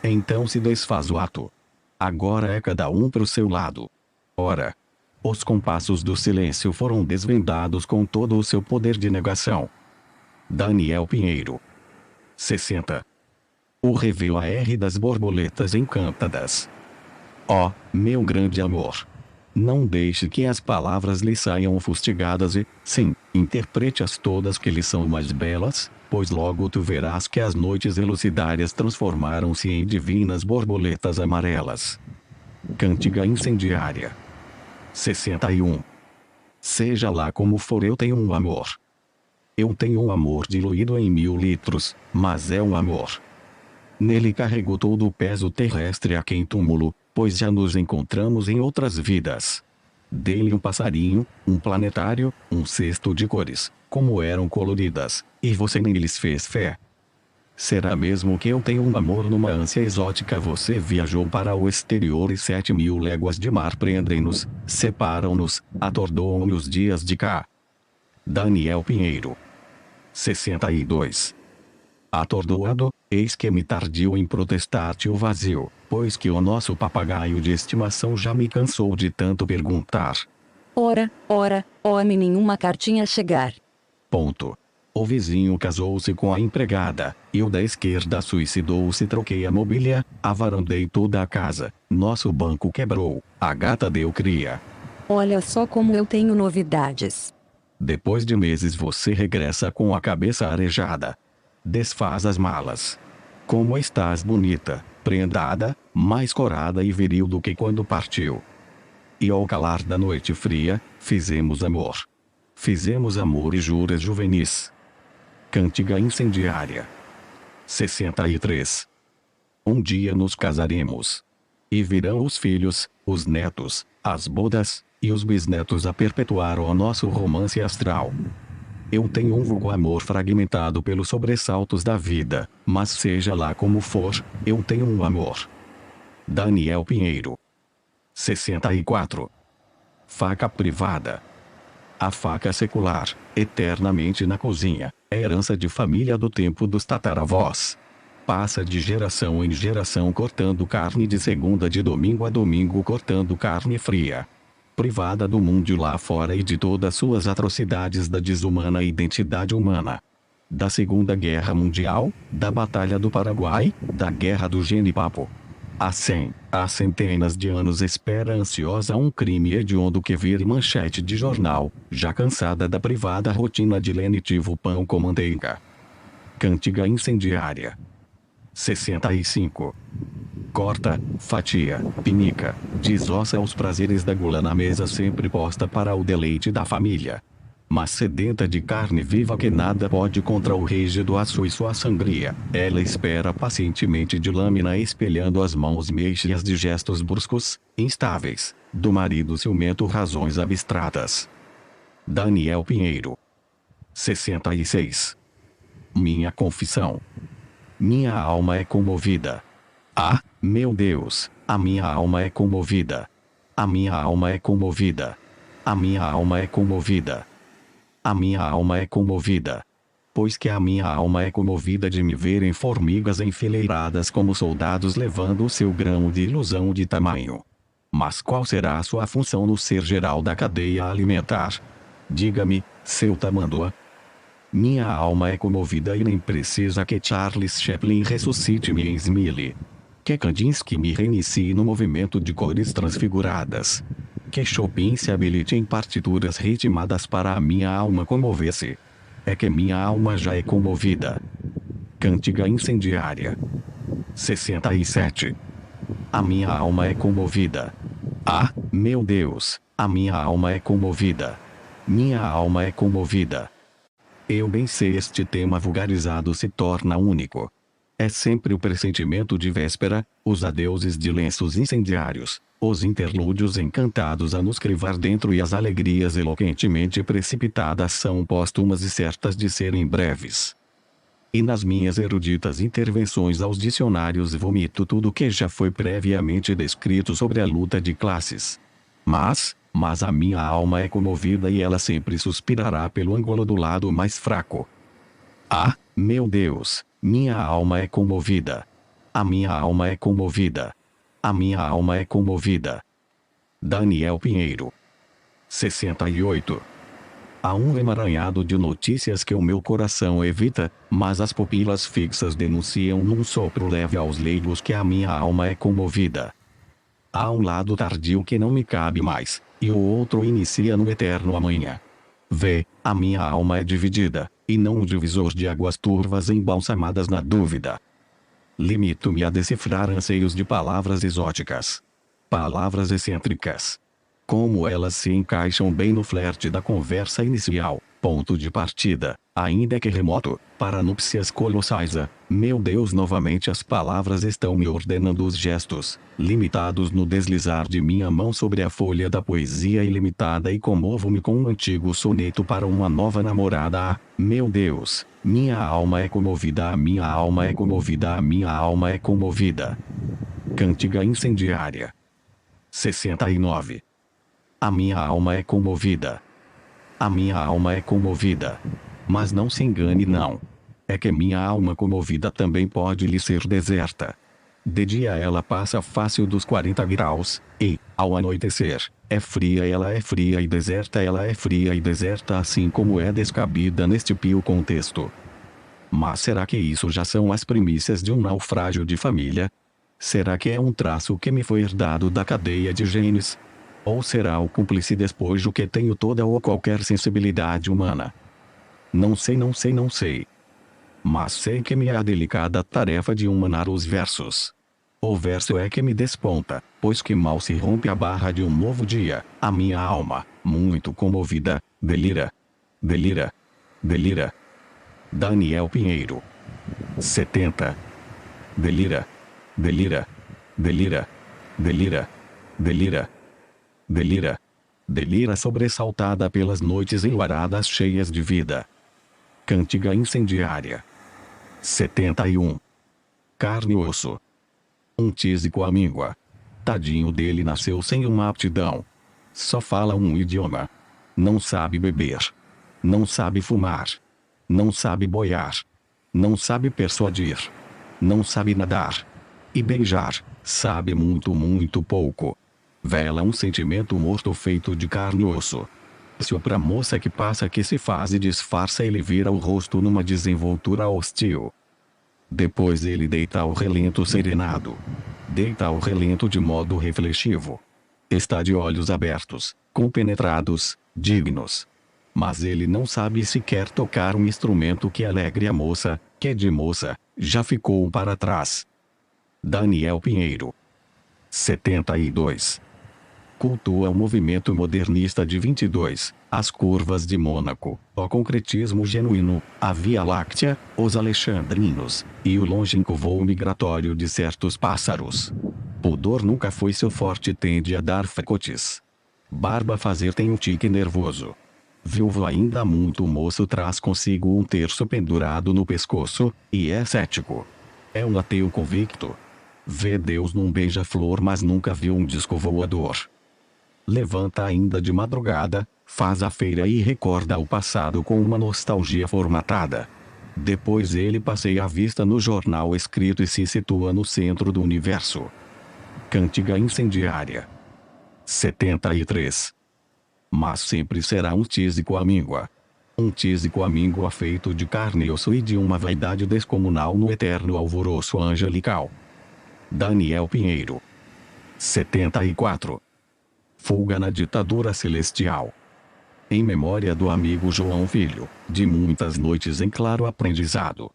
Então se desfaz o ato. Agora é cada um pro seu lado. Ora, os compassos do silêncio foram desvendados com todo o seu poder de negação. Daniel Pinheiro. 60. O revelar das borboletas encantadas. Ó, meu grande amor! Não deixe que as palavras lhe saiam fustigadas e, sim, interprete-as todas que lhe são mais belas, pois logo tu verás que as noites elucidárias transformaram-se em divinas borboletas amarelas. Cântiga incendiária. 61. Seja lá como for, eu tenho um amor. Eu tenho um amor diluído em 1000 litros, mas é um amor. Nele carrego todo o peso terrestre a quem túmulo, pois já nos encontramos em outras vidas. Dei-lhe um passarinho, um planetário, um cesto de cores, como eram coloridas, e você nem lhes fez fé. Será mesmo que eu tenho um amor numa ânsia exótica? Você viajou para o exterior e 7000 léguas de mar prendem-nos, separam-nos, atordoam-me os dias de cá. Daniel Pinheiro. 62. Atordoado, eis que me tardio em protestar-te o vazio, pois que o nosso papagaio de estimação já me cansou de tanto perguntar. Ora, homem, nenhuma cartinha chegar. Ponto. O vizinho casou-se com a empregada, e o da esquerda suicidou-se. Troquei a mobília, avarandei toda a casa, nosso banco quebrou, a gata deu cria. Olha só como eu tenho novidades. Depois de meses você regressa com a cabeça arejada. Desfaz as malas. Como estás bonita, prendada, mais corada e viril do que quando partiu. E ao calar da noite fria, fizemos amor. Fizemos amor e juras juvenis. Cântiga incendiária. 63. Um dia nos casaremos. E virão os filhos, os netos, as bodas, e os bisnetos a perpetuar o nosso romance astral. Eu tenho um vulgo amor fragmentado pelos sobressaltos da vida, mas seja lá como for, eu tenho um amor. Daniel Pinheiro. 64. Faca privada. A faca secular, eternamente na cozinha, é herança de família do tempo dos tataravós. Passa de geração em geração cortando carne de segunda, de domingo a domingo cortando carne fria. Privada do mundo lá fora e de todas suas atrocidades, da desumana identidade humana. Da Segunda Guerra Mundial, da Batalha do Paraguai, da Guerra do Genipapo. Há centenas de anos espera ansiosa um crime hediondo que vire manchete de jornal, já cansada da privada rotina de lenitivo pão com manteiga. Cântiga incendiária. 65. Corta, fatia, pinica, desossa os prazeres da gula na mesa sempre posta para o deleite da família. Mas sedenta de carne viva que nada pode contra o rígido aço e sua sangria, ela espera pacientemente de lâmina espelhando as mãos meias de gestos bruscos, instáveis, do marido ciumento razões abstratas. Daniel Pinheiro. 66. Minha confissão. Minha alma é comovida. Ah, meu Deus, a minha alma é comovida. A minha alma é comovida. A minha alma é comovida. A minha alma é comovida. Pois que a minha alma é comovida de me verem formigas enfileiradas como soldados levando o seu grão de ilusão de tamanho. Mas qual será a sua função no ser geral da cadeia alimentar? Diga-me, seu tamanduá. Minha alma é comovida e nem precisa que Charles Chaplin ressuscite-me em Smiley. Que Kandinsky me reinicie no movimento de cores transfiguradas. Que Chopin se habilite em partituras ritmadas para a minha alma comover-se. É que minha alma já é comovida. Cântiga incendiária. 67. A minha alma é comovida. Ah, meu Deus, a minha alma é comovida. Minha alma é comovida. Eu bem sei este tema vulgarizado se torna único. É sempre o pressentimento de véspera, os adeuses de lenços incendiários, os interlúdios encantados a nos crivar dentro e as alegrias eloquentemente precipitadas são póstumas e certas de serem breves. E nas minhas eruditas intervenções aos dicionários vomito tudo que já foi previamente descrito sobre a luta de classes. Mas a minha alma é comovida e ela sempre suspirará pelo ângulo do lado mais fraco. Ah, meu Deus, minha alma é comovida. A minha alma é comovida. A minha alma é comovida. Daniel Pinheiro. 68. Há um emaranhado de notícias que o meu coração evita, mas as pupilas fixas denunciam num sopro leve aos leigos que a minha alma é comovida. Há um lado tardio que não me cabe mais, e o outro inicia no eterno amanhã. Vê, a minha alma é dividida, e não um divisor de águas turvas embalsamadas na dúvida. Limito-me a decifrar anseios de palavras exóticas. Palavras excêntricas. Como elas se encaixam bem no flerte da conversa inicial, ponto de partida, ainda que remoto, para núpcias colossais. Meu Deus, novamente as palavras estão me ordenando os gestos, limitados no deslizar de minha mão sobre a folha da poesia ilimitada e comovo-me com um antigo soneto para uma nova namorada. Meu Deus, minha alma é comovida, a minha alma é comovida, a minha alma é comovida. Cântiga incendiária. 69. A minha alma é comovida. A minha alma é comovida. Mas não se engane não. É que minha alma comovida também pode lhe ser deserta. De dia ela passa fácil dos 40 graus, e, ao anoitecer, é fria e deserta ela é fria e deserta assim como é descabida neste pio contexto. Mas será que isso já são as primícias de um naufrágio de família? Será que é um traço que me foi herdado da cadeia de genes? Ou será o cúmplice despojo que tenho toda ou qualquer sensibilidade humana? Não sei. Mas sei que me é a delicada tarefa de humanar os versos. O verso é que me desponta, pois que mal se rompe a barra de um novo dia, a minha alma, muito comovida, delira. Delira. Delira. Daniel Pinheiro. 70. Delira. Delira. Delira. Delira. Delira. Delira. Delira sobressaltada pelas noites enluaradas cheias de vida. Cântiga incendiária. 71. Carne e osso. Um tísico à míngua. Tadinho dele nasceu sem uma aptidão. Só fala um idioma. Não sabe beber. Não sabe fumar. Não sabe boiar. Não sabe persuadir. Não sabe nadar. E beijar, sabe muito pouco. Vela um sentimento morto feito de carne e osso. Se pra moça que passa que se faz e disfarça ele vira o rosto numa desenvoltura hostil. Depois ele deita ao relento serenado. Deita ao relento de modo reflexivo. Está de olhos abertos, compenetrados, dignos. Mas ele não sabe sequer tocar um instrumento que alegre a moça, que de moça, já ficou para trás. Daniel Pinheiro. 72. Cultua o movimento modernista de 22, as curvas de Mônaco, o concretismo genuíno, a Via Láctea, os alexandrinos, e o longínquo voo migratório de certos pássaros. Pudor nunca foi seu forte, tende a dar facotes. Barba fazer tem um tique nervoso. Viúvo ainda muito moço, traz consigo um terço pendurado no pescoço, e é cético. É um ateu convicto. Vê Deus num beija-flor, mas nunca viu um disco voador. Levanta ainda de madrugada, faz a feira e recorda o passado com uma nostalgia formatada. Depois ele passeia a vista no jornal escrito e se situa no centro do universo. Cantiga incendiária. 73. Mas sempre será um tísico amíngua. Um tísico amíngua feito de carne e osso e de uma vaidade descomunal no eterno alvoroço angelical. Daniel Pinheiro. 74. Fuga na ditadura celestial. Em memória do amigo João Filho, de muitas noites em claro aprendizado.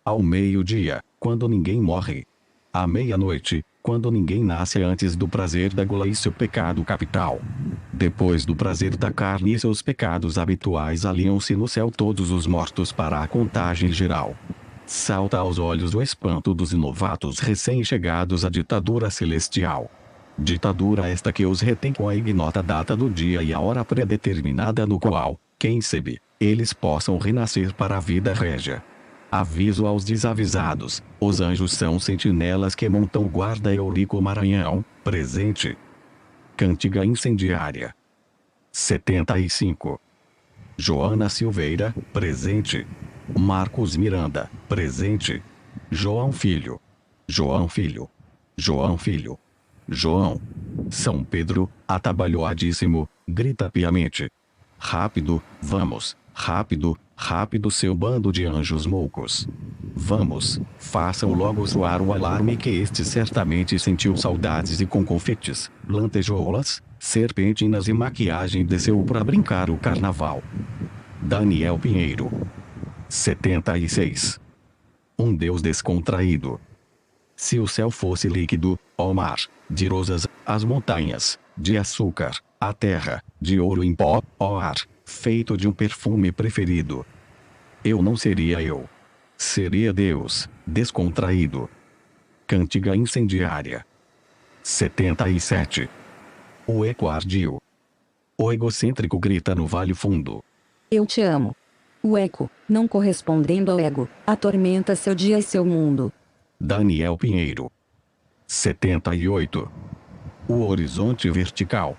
Ao meio-dia, quando ninguém morre. À meia-noite, quando ninguém nasce, antes do prazer da gula e seu pecado capital. Depois do prazer da carne e seus pecados habituais, aliam-se no céu todos os mortos para a contagem geral. Salta aos olhos o espanto dos novatos recém-chegados à ditadura celestial. Ditadura esta que os retém com a ignota data do dia e a hora predeterminada no qual, quem sabe, eles possam renascer para a vida régia. Aviso aos desavisados, os anjos são sentinelas que montam guarda. Eurico Maranhão, presente. Cantiga incendiária. 75. Joana Silveira, presente. Marcos Miranda, presente. João Filho. João Filho. João Filho. João. São Pedro, atabalhoadíssimo, grita piamente. Rápido, vamos, rápido, rápido, seu bando de anjos moucos. Vamos, façam logo soar o alarme, que este certamente sentiu saudades e com confetes, lantejoulas, serpentinas e maquiagem desceu para brincar o carnaval. Daniel Pinheiro. 76. Um Deus descontraído. Se o céu fosse líquido, ó mar, de rosas, as montanhas, de açúcar, a terra, de ouro em pó, ó ar, feito de um perfume preferido. Eu não seria eu. Seria Deus, descontraído. Cantiga incendiária. 77. O eco ardio. O egocêntrico grita no vale fundo. Eu te amo. O eco, não correspondendo ao ego, atormenta seu dia e seu mundo. Daniel Pinheiro. 78. O horizonte vertical.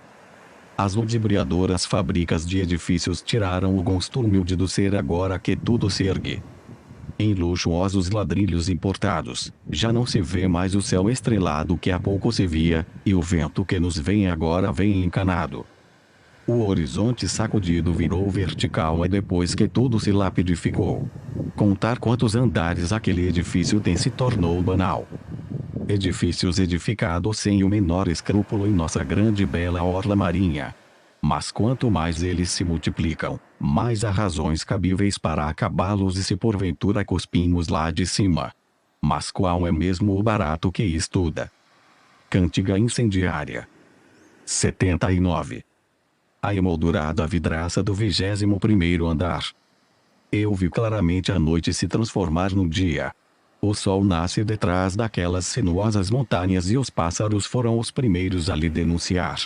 As ludibriadoras fábricas de edifícios tiraram o gosto humilde do ser agora que tudo se ergue. Em luxuosos ladrilhos importados, já não se vê mais o céu estrelado que há pouco se via, e o vento que nos vem agora vem encanado. O horizonte sacudido virou vertical e depois que tudo se lapidificou. Contar quantos andares aquele edifício tem se tornou banal. Edifícios edificados sem o menor escrúpulo em nossa grande e bela orla marinha. Mas quanto mais eles se multiplicam, mais há razões cabíveis para acabá-los, e se porventura cuspimos lá de cima. Mas qual é mesmo o barato que estuda? Cantiga incendiária. 79. A emoldurada vidraça do 21º andar. Eu vi claramente a noite se transformar no dia. O sol nasce detrás daquelas sinuosas montanhas e os pássaros foram os primeiros a lhe denunciar.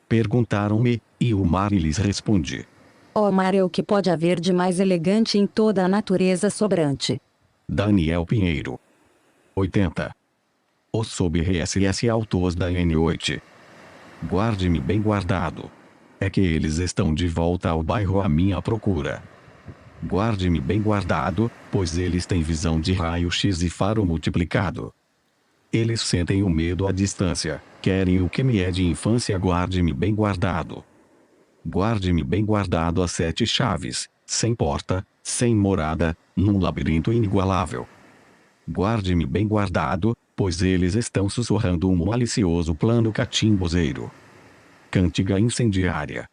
Perguntaram-me, e o mar lhes responde. Ó mar é o que pode haver de mais elegante em toda a natureza sobrante. Daniel Pinheiro. 80. O sob RSS autos da N8. Guarde-me bem guardado. É que eles estão de volta ao bairro à minha procura. Guarde-me bem guardado, pois eles têm visão de raio-x e faro multiplicado. Eles sentem o medo à distância, querem o que me é de infância. Guarde-me bem guardado. Guarde-me bem guardado a 7 chaves, sem porta, sem morada, num labirinto inigualável. Guarde-me bem guardado, pois eles estão sussurrando um malicioso plano catimbozeiro. Cantiga incendiária.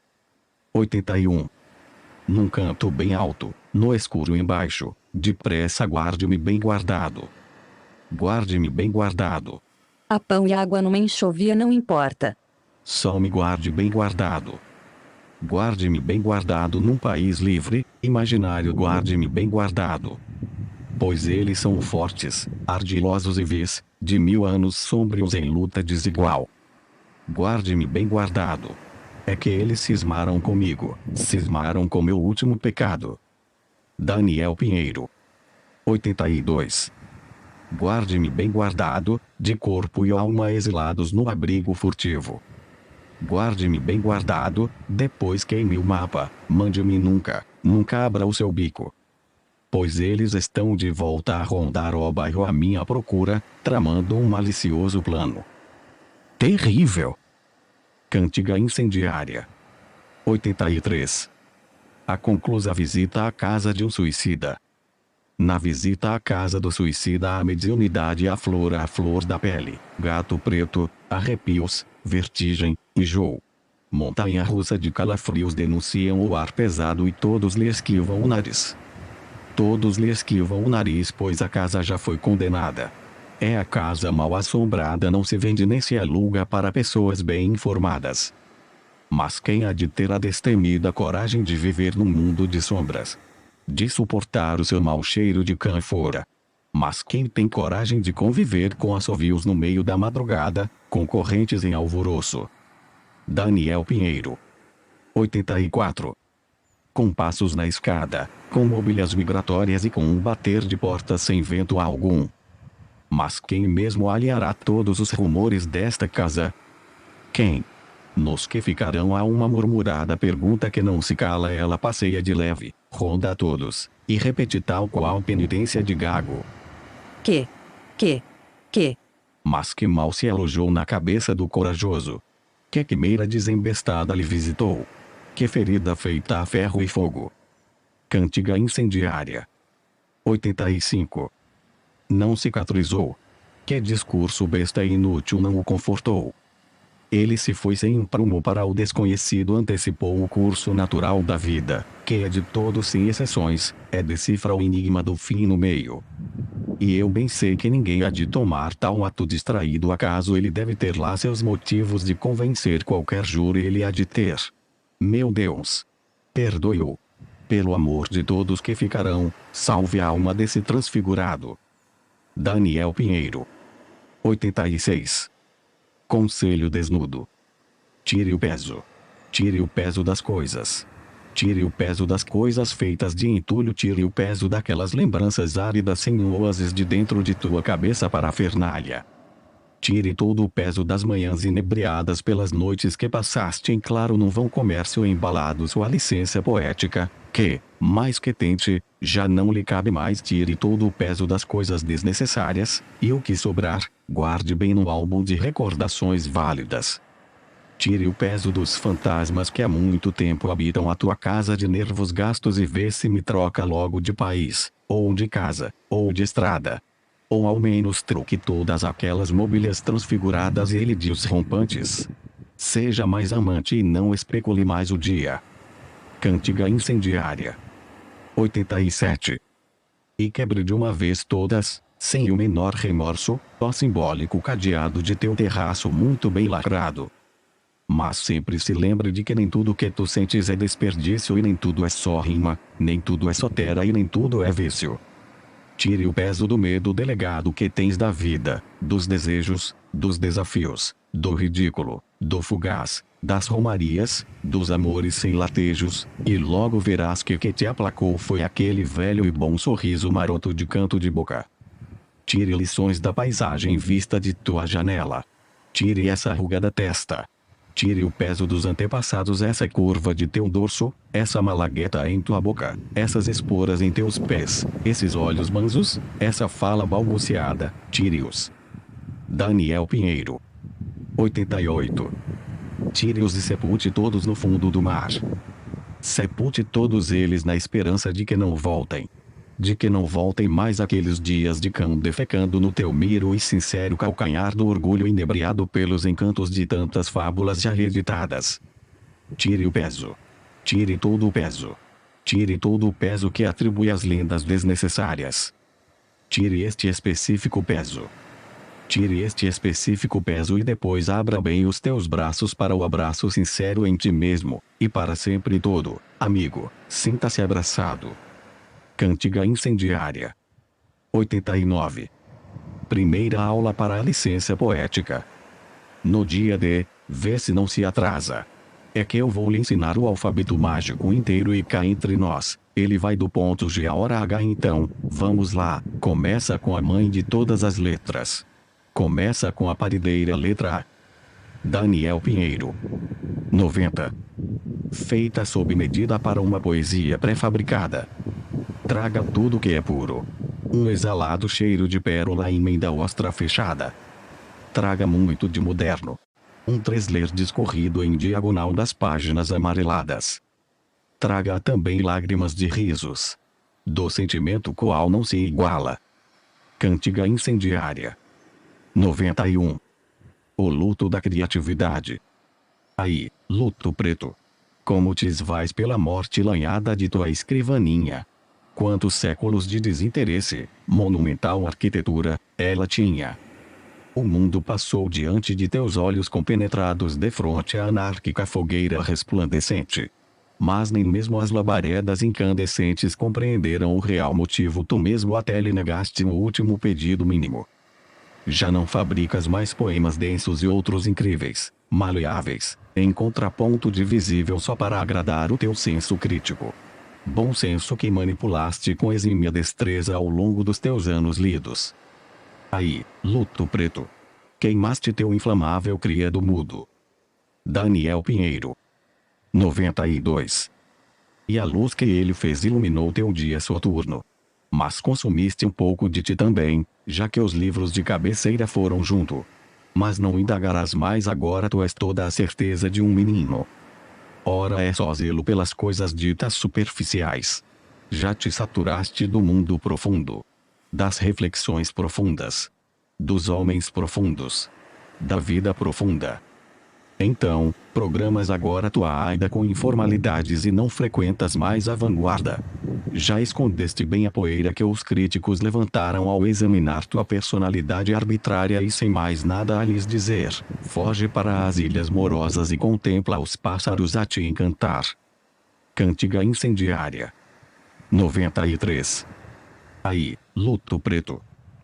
81. Num canto bem alto, no escuro embaixo, depressa guarde-me bem guardado. Guarde-me bem guardado. Há pão e água numa enxovia, não importa. Só me guarde bem guardado. Guarde-me bem guardado num país livre, imaginário, guarde-me bem guardado. Pois eles são fortes, ardilosos e vis, de 1000 anos sombrios em luta desigual. Guarde-me bem guardado. É que eles cismaram comigo, cismaram com meu último pecado. Daniel Pinheiro. 82. Guarde-me bem guardado, de corpo e alma exilados no abrigo furtivo. Guarde-me bem guardado, depois queime o mapa, mande-me nunca, nunca abra o seu bico. Pois eles estão de volta a rondar o bairro à minha procura, tramando um malicioso plano. Terrível! Cantiga incendiária. 83. A conclusa visita à casa de um suicida. Na visita à casa do suicida a mediunidade aflora a flor da pele, gato preto, arrepios, vertigem, enjoo. Montanha-russa de calafrios denunciam o ar pesado e todos lhe esquivam o nariz. Todos lhe esquivam o nariz, pois a casa já foi condenada. É a casa mal assombrada, não se vende nem se aluga para pessoas bem informadas. Mas quem há de ter a destemida coragem de viver num mundo de sombras? De suportar o seu mau cheiro de cânfora? Mas quem tem coragem de conviver com assovios no meio da madrugada, com correntes em alvoroço? Daniel Pinheiro. 84. Com passos na escada, com mobílias migratórias e com um bater de portas sem vento algum. Mas quem mesmo aliará todos os rumores desta casa? Quem? Nos que ficarão a uma murmurada pergunta que não se cala, ela passeia de leve, ronda a todos, e repete tal qual penitência de gago. Que? Mas que mal se alojou na cabeça do corajoso? Que quimeira desembestada lhe visitou? Que ferida feita a ferro e fogo? Cantiga incendiária. 85. Não cicatrizou. Que discurso besta e inútil não o confortou? Ele se foi sem um prumo para o desconhecido, antecipou o curso natural da vida, que é de todos sem exceções, decifra o enigma do fim no meio. E eu bem sei que ninguém há de tomar tal ato distraído acaso ele deve ter lá seus motivos de convencer qualquer júri ele há de ter. Meu Deus! Perdoe-o. Pelo amor de todos que ficarão, salve a alma desse transfigurado. Daniel Pinheiro. 86. Conselho desnudo. Tire o peso. Tire o peso das coisas. Tire o peso das coisas feitas de entulho. Tire o peso daquelas lembranças áridas sem um oásis de dentro de tua cabeça parafernália. Tire todo o peso das manhãs inebriadas pelas noites que passaste em claro num vão comércio embalado. Sua licença poética, que, mais que tente, já não lhe cabe mais. Tire todo o peso das coisas desnecessárias, e o que sobrar, guarde bem no álbum de recordações válidas. Tire o peso dos fantasmas que há muito tempo habitam a tua casa de nervos gastos e vê se me troca logo de país, ou de casa, ou de estrada. Ou ao menos troque todas aquelas mobílias transfiguradas e elidios rompantes. Seja mais amante e não especule mais o dia. Cantiga incendiária. 87. E quebre de uma vez todas, sem o menor remorso, ó simbólico cadeado de teu terraço muito bem lacrado. Mas sempre se lembre de que nem tudo que tu sentes é desperdício e nem tudo é só rima, nem tudo é sotera e nem tudo é vício. Tire o peso do medo delegado que tens da vida, dos desejos, dos desafios, do ridículo, do fugaz, das romarias, dos amores sem latejos, e logo verás que o que te aplacou foi aquele velho e bom sorriso maroto de canto de boca. Tire lições da paisagem vista de tua janela. Tire essa ruga da testa. Tire o peso dos antepassados, essa curva de teu dorso, essa malagueta em tua boca, essas esporas em teus pés, esses olhos mansos, essa fala balbuciada, tire-os. Daniel Pinheiro. 88. Tire-os e sepulte todos no fundo do mar. Sepulte todos eles na esperança de que não voltem. De que não voltem mais aqueles dias de cão defecando no teu miro e sincero calcanhar do orgulho inebriado pelos encantos de tantas fábulas já reeditadas. Tire o peso. Tire todo o peso. Tire todo o peso que atribui às lendas desnecessárias. Tire este específico peso. Tire este específico peso e depois abra bem os teus braços para o abraço sincero em ti mesmo, e para sempre todo, amigo, sinta-se abraçado. Cantiga incendiária. 89. Primeira aula para a licença poética. No dia D, vê se não se atrasa. É que eu vou lhe ensinar o alfabeto mágico inteiro e cá entre nós, ele vai do ponto G à hora H então, vamos lá, começa com a mãe de todas as letras. Começa com a parideira letra A. Daniel Pinheiro. 90. Feita sob medida para uma poesia pré-fabricada. Traga tudo que é puro. Um exalado cheiro de pérola em emenda ostra fechada. Traga muito de moderno. Um tresler discorrido em diagonal das páginas amareladas. Traga também lágrimas de risos. Do sentimento qual não se iguala. Cantiga incendiária. 91. O luto da criatividade. Aí, luto preto. Como te esvais pela morte lanhada de tua escrivaninha. Quantos séculos de desinteresse, monumental arquitetura, ela tinha. O mundo passou diante de teus olhos compenetrados defronte à anárquica fogueira resplandecente. Mas nem mesmo as labaredas incandescentes compreenderam o real motivo, tu mesmo até lhe negaste o último pedido mínimo. Já não fabricas mais poemas densos e outros incríveis, maleáveis, em contraponto divisível só para agradar o teu senso crítico. Bom senso que manipulaste com exímia destreza ao longo dos teus anos lidos. Aí, luto preto. Queimaste teu inflamável criado mudo. Daniel Pinheiro. 92. E a luz que ele fez iluminou teu dia soturno. Mas consumiste um pouco de ti também, já que os livros de cabeceira foram junto. Mas não indagarás mais agora, tu és toda a certeza de um menino. Ora é só zelo pelas coisas ditas superficiais. Já te saturaste do mundo profundo. Das reflexões profundas. Dos homens profundos. Da vida profunda. Então, programas agora tua aida com informalidades e não frequentas mais a vanguarda. Já escondeste bem a poeira que os críticos levantaram ao examinar tua personalidade arbitrária e sem mais nada a lhes dizer, foge para as ilhas morosas e contempla os pássaros a te encantar. Cantiga incendiária. 93. Aí, luto preto.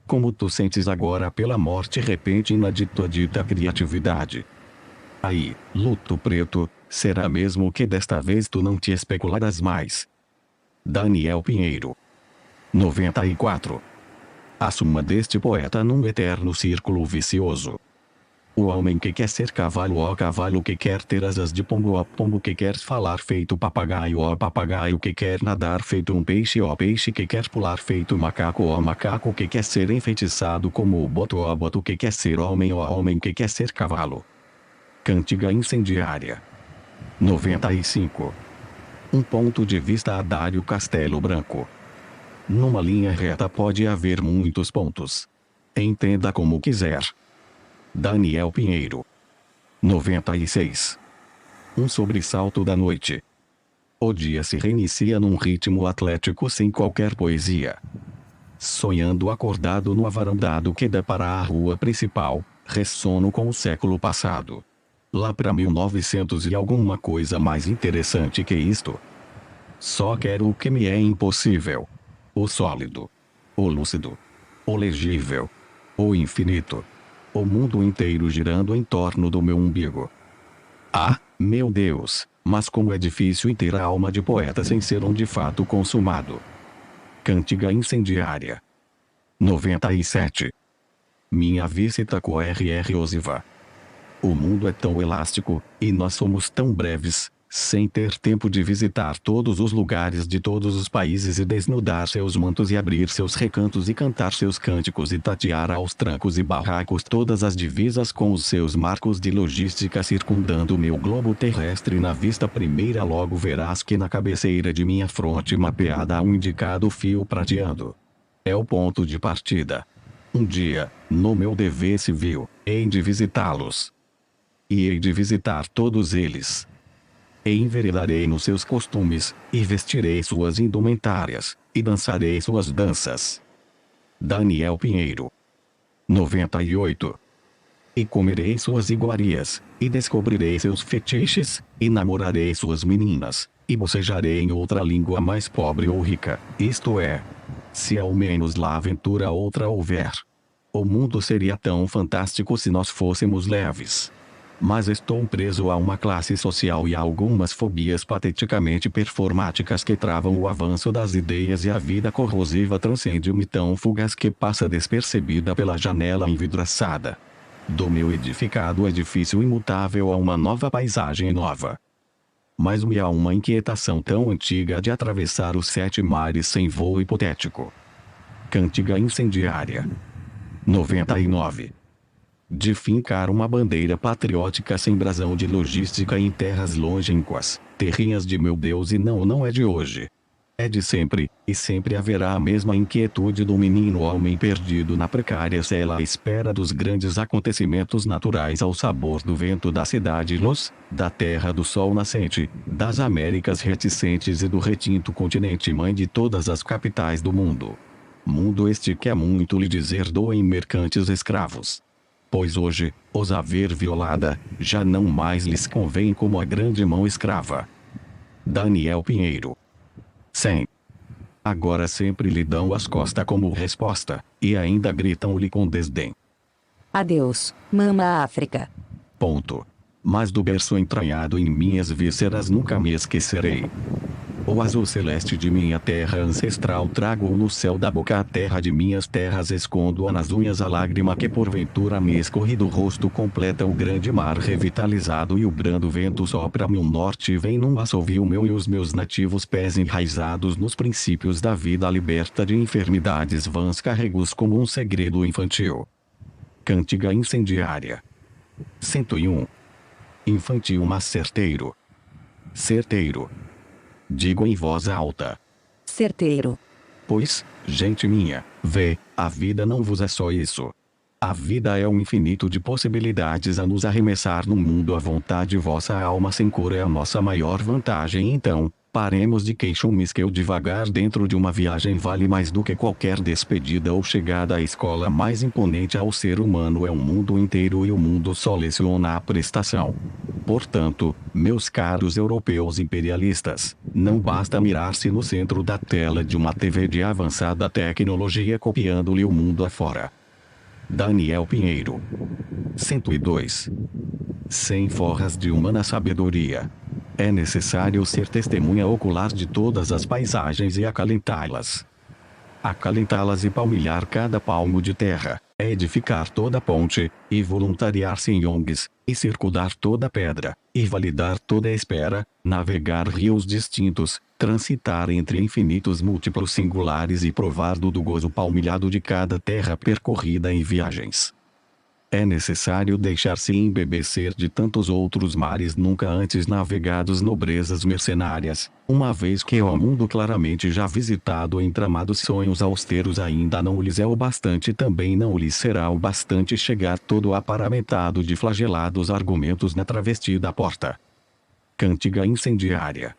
Como tu sentes agora pela morte repentina de tua dita criatividade. Aí, luto preto, será mesmo que desta vez tu não te especularás mais. Daniel Pinheiro. 94. A suma deste poeta num eterno círculo vicioso. O homem que quer ser cavalo, ó cavalo que quer ter asas de pombo, ó pombo que quer falar feito papagaio, ó papagaio que quer nadar feito um peixe, ó peixe que quer pular feito macaco, ó macaco que quer ser enfeitiçado como o boto, ó boto que quer ser homem, ó homem que quer ser cavalo. Cantiga incendiária. 95. Um ponto de vista a Dário Castelo Branco. Numa linha reta pode haver muitos pontos. Entenda como quiser. Daniel Pinheiro. 96. Um sobressalto da noite. O dia se reinicia num ritmo atlético sem qualquer poesia. Sonhando acordado no avarandado que dá para a rua principal, ressono com o século passado. Lá para 1900 e alguma coisa mais interessante que isto. Só quero o que me é impossível. O sólido. O lúcido. O legível. O infinito. O mundo inteiro girando em torno do meu umbigo. Ah, meu Deus, mas como é difícil ter a alma de poeta sem ser um de fato consumado. Cantiga incendiária. 97. Minha visita com R.R. Osiva. O mundo é tão elástico, e nós somos tão breves, sem ter tempo de visitar todos os lugares de todos os países e desnudar seus mantos e abrir seus recantos e cantar seus cânticos e tatear aos trancos e barracos todas as divisas com os seus marcos de logística circundando meu globo terrestre. Na vista primeira logo verás que na cabeceira de minha fronte mapeada há um indicado fio prateando. É o ponto de partida. Um dia, no meu dever civil, hei de visitá-los. E hei de visitar todos eles. E enveredarei nos seus costumes, e vestirei suas indumentárias, e dançarei suas danças. Daniel Pinheiro. 98. E comerei suas iguarias, e descobrirei seus fetiches, e namorarei suas meninas, e bocejarei em outra língua mais pobre ou rica, isto é, se ao menos lá aventura outra houver. O mundo seria tão fantástico se nós fôssemos leves. Mas estou preso a uma classe social e a algumas fobias pateticamente performáticas que travam o avanço das ideias, e a vida corrosiva transcende-me tão fugaz que passa despercebida pela janela envidraçada do meu edificado edifício imutável a uma nova paisagem nova. Mas me há uma inquietação tão antiga de atravessar os 7 mares sem voo hipotético. Cantiga incendiária. 99. De fincar uma bandeira patriótica sem brasão de logística em terras longínquas, terrinhas de meu Deus, e não é de hoje. É de sempre, e sempre haverá a mesma inquietude do menino homem perdido na precária cela à espera dos grandes acontecimentos naturais, ao sabor do vento da cidade-luz, da terra do sol nascente, das Américas reticentes e do retinto continente mãe de todas as capitais do mundo. Mundo este que é muito lhe dizer doem mercantes escravos. Pois hoje, os haver violada, já não mais lhes convém como a grande mão escrava. Daniel Pinheiro. 100. Agora sempre lhe dão as costas como resposta, e ainda gritam-lhe com desdém. Adeus, mama África. Ponto. Mas do berço entranhado em minhas vísceras nunca me esquecerei. O azul celeste de minha terra ancestral trago-o no céu da boca, a terra de minhas terras escondo-a nas unhas, a lágrima que porventura me escorre do rosto completa o grande mar revitalizado, e o brando vento sopra-me um norte, vem num assovio meu, e os meus nativos pés enraizados nos princípios da vida liberta de enfermidades vãs carrego-os como um segredo infantil. Cantiga incendiária. 101. Infantil mas certeiro. Certeiro. Digo em voz alta. Certeiro. Pois, gente minha, vê, a vida não vos é só isso. A vida é um infinito de possibilidades a nos arremessar no mundo. A vontade vossa alma sem cor é a nossa maior vantagem. Então, paremos de queixumes, que o devagar dentro de uma viagem vale mais do que qualquer despedida ou chegada à escola. Mais imponente ao ser humano é um mundo inteiro, e o mundo só leciona a prestação. Portanto, meus caros europeus imperialistas, não basta mirar-se no centro da tela de uma TV de avançada tecnologia copiando-lhe o mundo afora. Daniel Pinheiro. 102. Sem forras de humana sabedoria. É necessário ser testemunha ocular de todas as paisagens e acalentá-las. Acalentá-las e palmilhar cada palmo de terra, é edificar toda ponte, e voluntariar-se em ONGs, e circundar toda pedra, e validar toda espera, navegar rios distintos, transitar entre infinitos múltiplos singulares, e provar do gozo palmilhado de cada terra percorrida em viagens. É necessário deixar-se embebecer de tantos outros mares nunca antes navegados, nobrezas mercenárias, uma vez que o mundo claramente já visitado em tramados sonhos austeros ainda não lhes é o bastante, também não lhes será o bastante chegar todo aparamentado de flagelados argumentos na travesti da porta. Cantiga incendiária.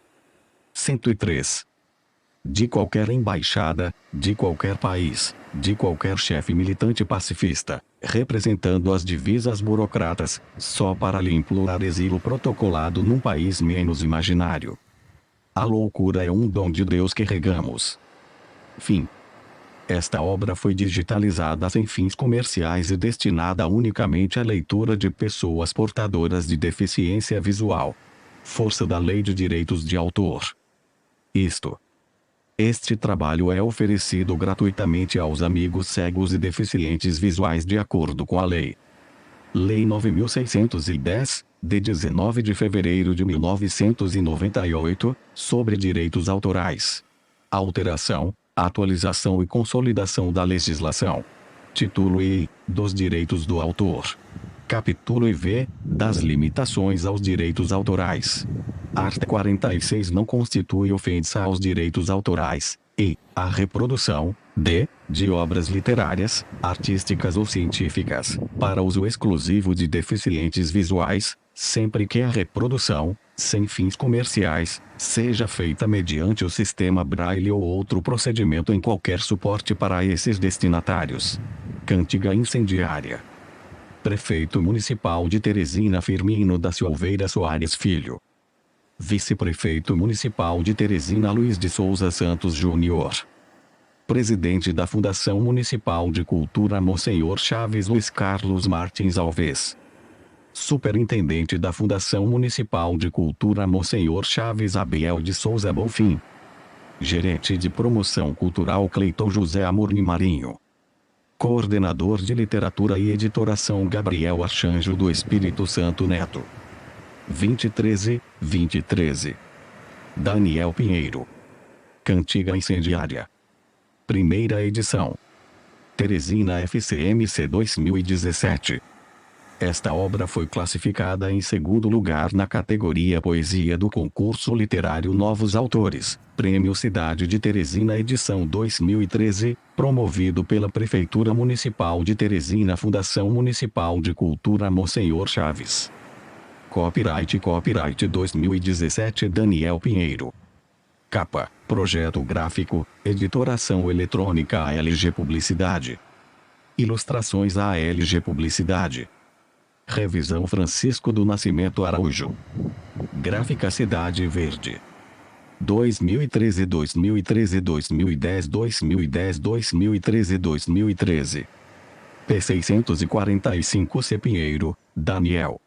103. De qualquer embaixada, de qualquer país, de qualquer chefe militante pacifista, representando as divisas burocratas, só para lhe implorar exílio protocolado num país menos imaginário. A loucura é um dom de Deus que regamos. Fim. Esta obra foi digitalizada sem fins comerciais e destinada unicamente à leitura de pessoas portadoras de deficiência visual. Força da Lei de Direitos de Autor. Este trabalho é oferecido gratuitamente aos amigos cegos e deficientes visuais de acordo com a Lei 9.610, de 19 de fevereiro de 1998, sobre direitos autorais. Alteração, atualização e consolidação da legislação. Título I, dos direitos do autor. Capítulo IV, das limitações aos direitos autorais. Art. 46 não constitui ofensa aos direitos autorais, e a reprodução, de obras literárias, artísticas ou científicas, para uso exclusivo de deficientes visuais, sempre que a reprodução, sem fins comerciais, seja feita mediante o sistema Braille ou outro procedimento em qualquer suporte para esses destinatários. Cantiga incendiária. Prefeito Municipal de Teresina Firmino da Silveira Soares Filho. Vice-Prefeito Municipal de Teresina Luiz de Souza Santos Júnior. Presidente da Fundação Municipal de Cultura Monsenhor Chaves Luiz Carlos Martins Alves. Superintendente da Fundação Municipal de Cultura Monsenhor Chaves Abiel de Souza Bonfim. Gerente de Promoção Cultural Cleiton José Amorni Marinho. Coordenador de Literatura e Editoração Gabriel Archanjo do Espírito Santo Neto. 2013. Daniel Pinheiro. Cantiga incendiária. Primeira edição. Teresina FCMC 2017. Esta obra foi classificada em segundo lugar na categoria Poesia do concurso literário Novos Autores, Prêmio Cidade de Teresina edição 2013, promovido pela Prefeitura Municipal de Teresina Fundação Municipal de Cultura Monsenhor Chaves. Copyright 2017 Daniel Pinheiro. Capa, projeto gráfico, editoração eletrônica ALG Publicidade. Ilustrações ALG Publicidade. Revisão Francisco do Nascimento Araújo. Gráfica Cidade Verde. 2013, 2010, 2013. P645 C. Pinheiro, Daniel.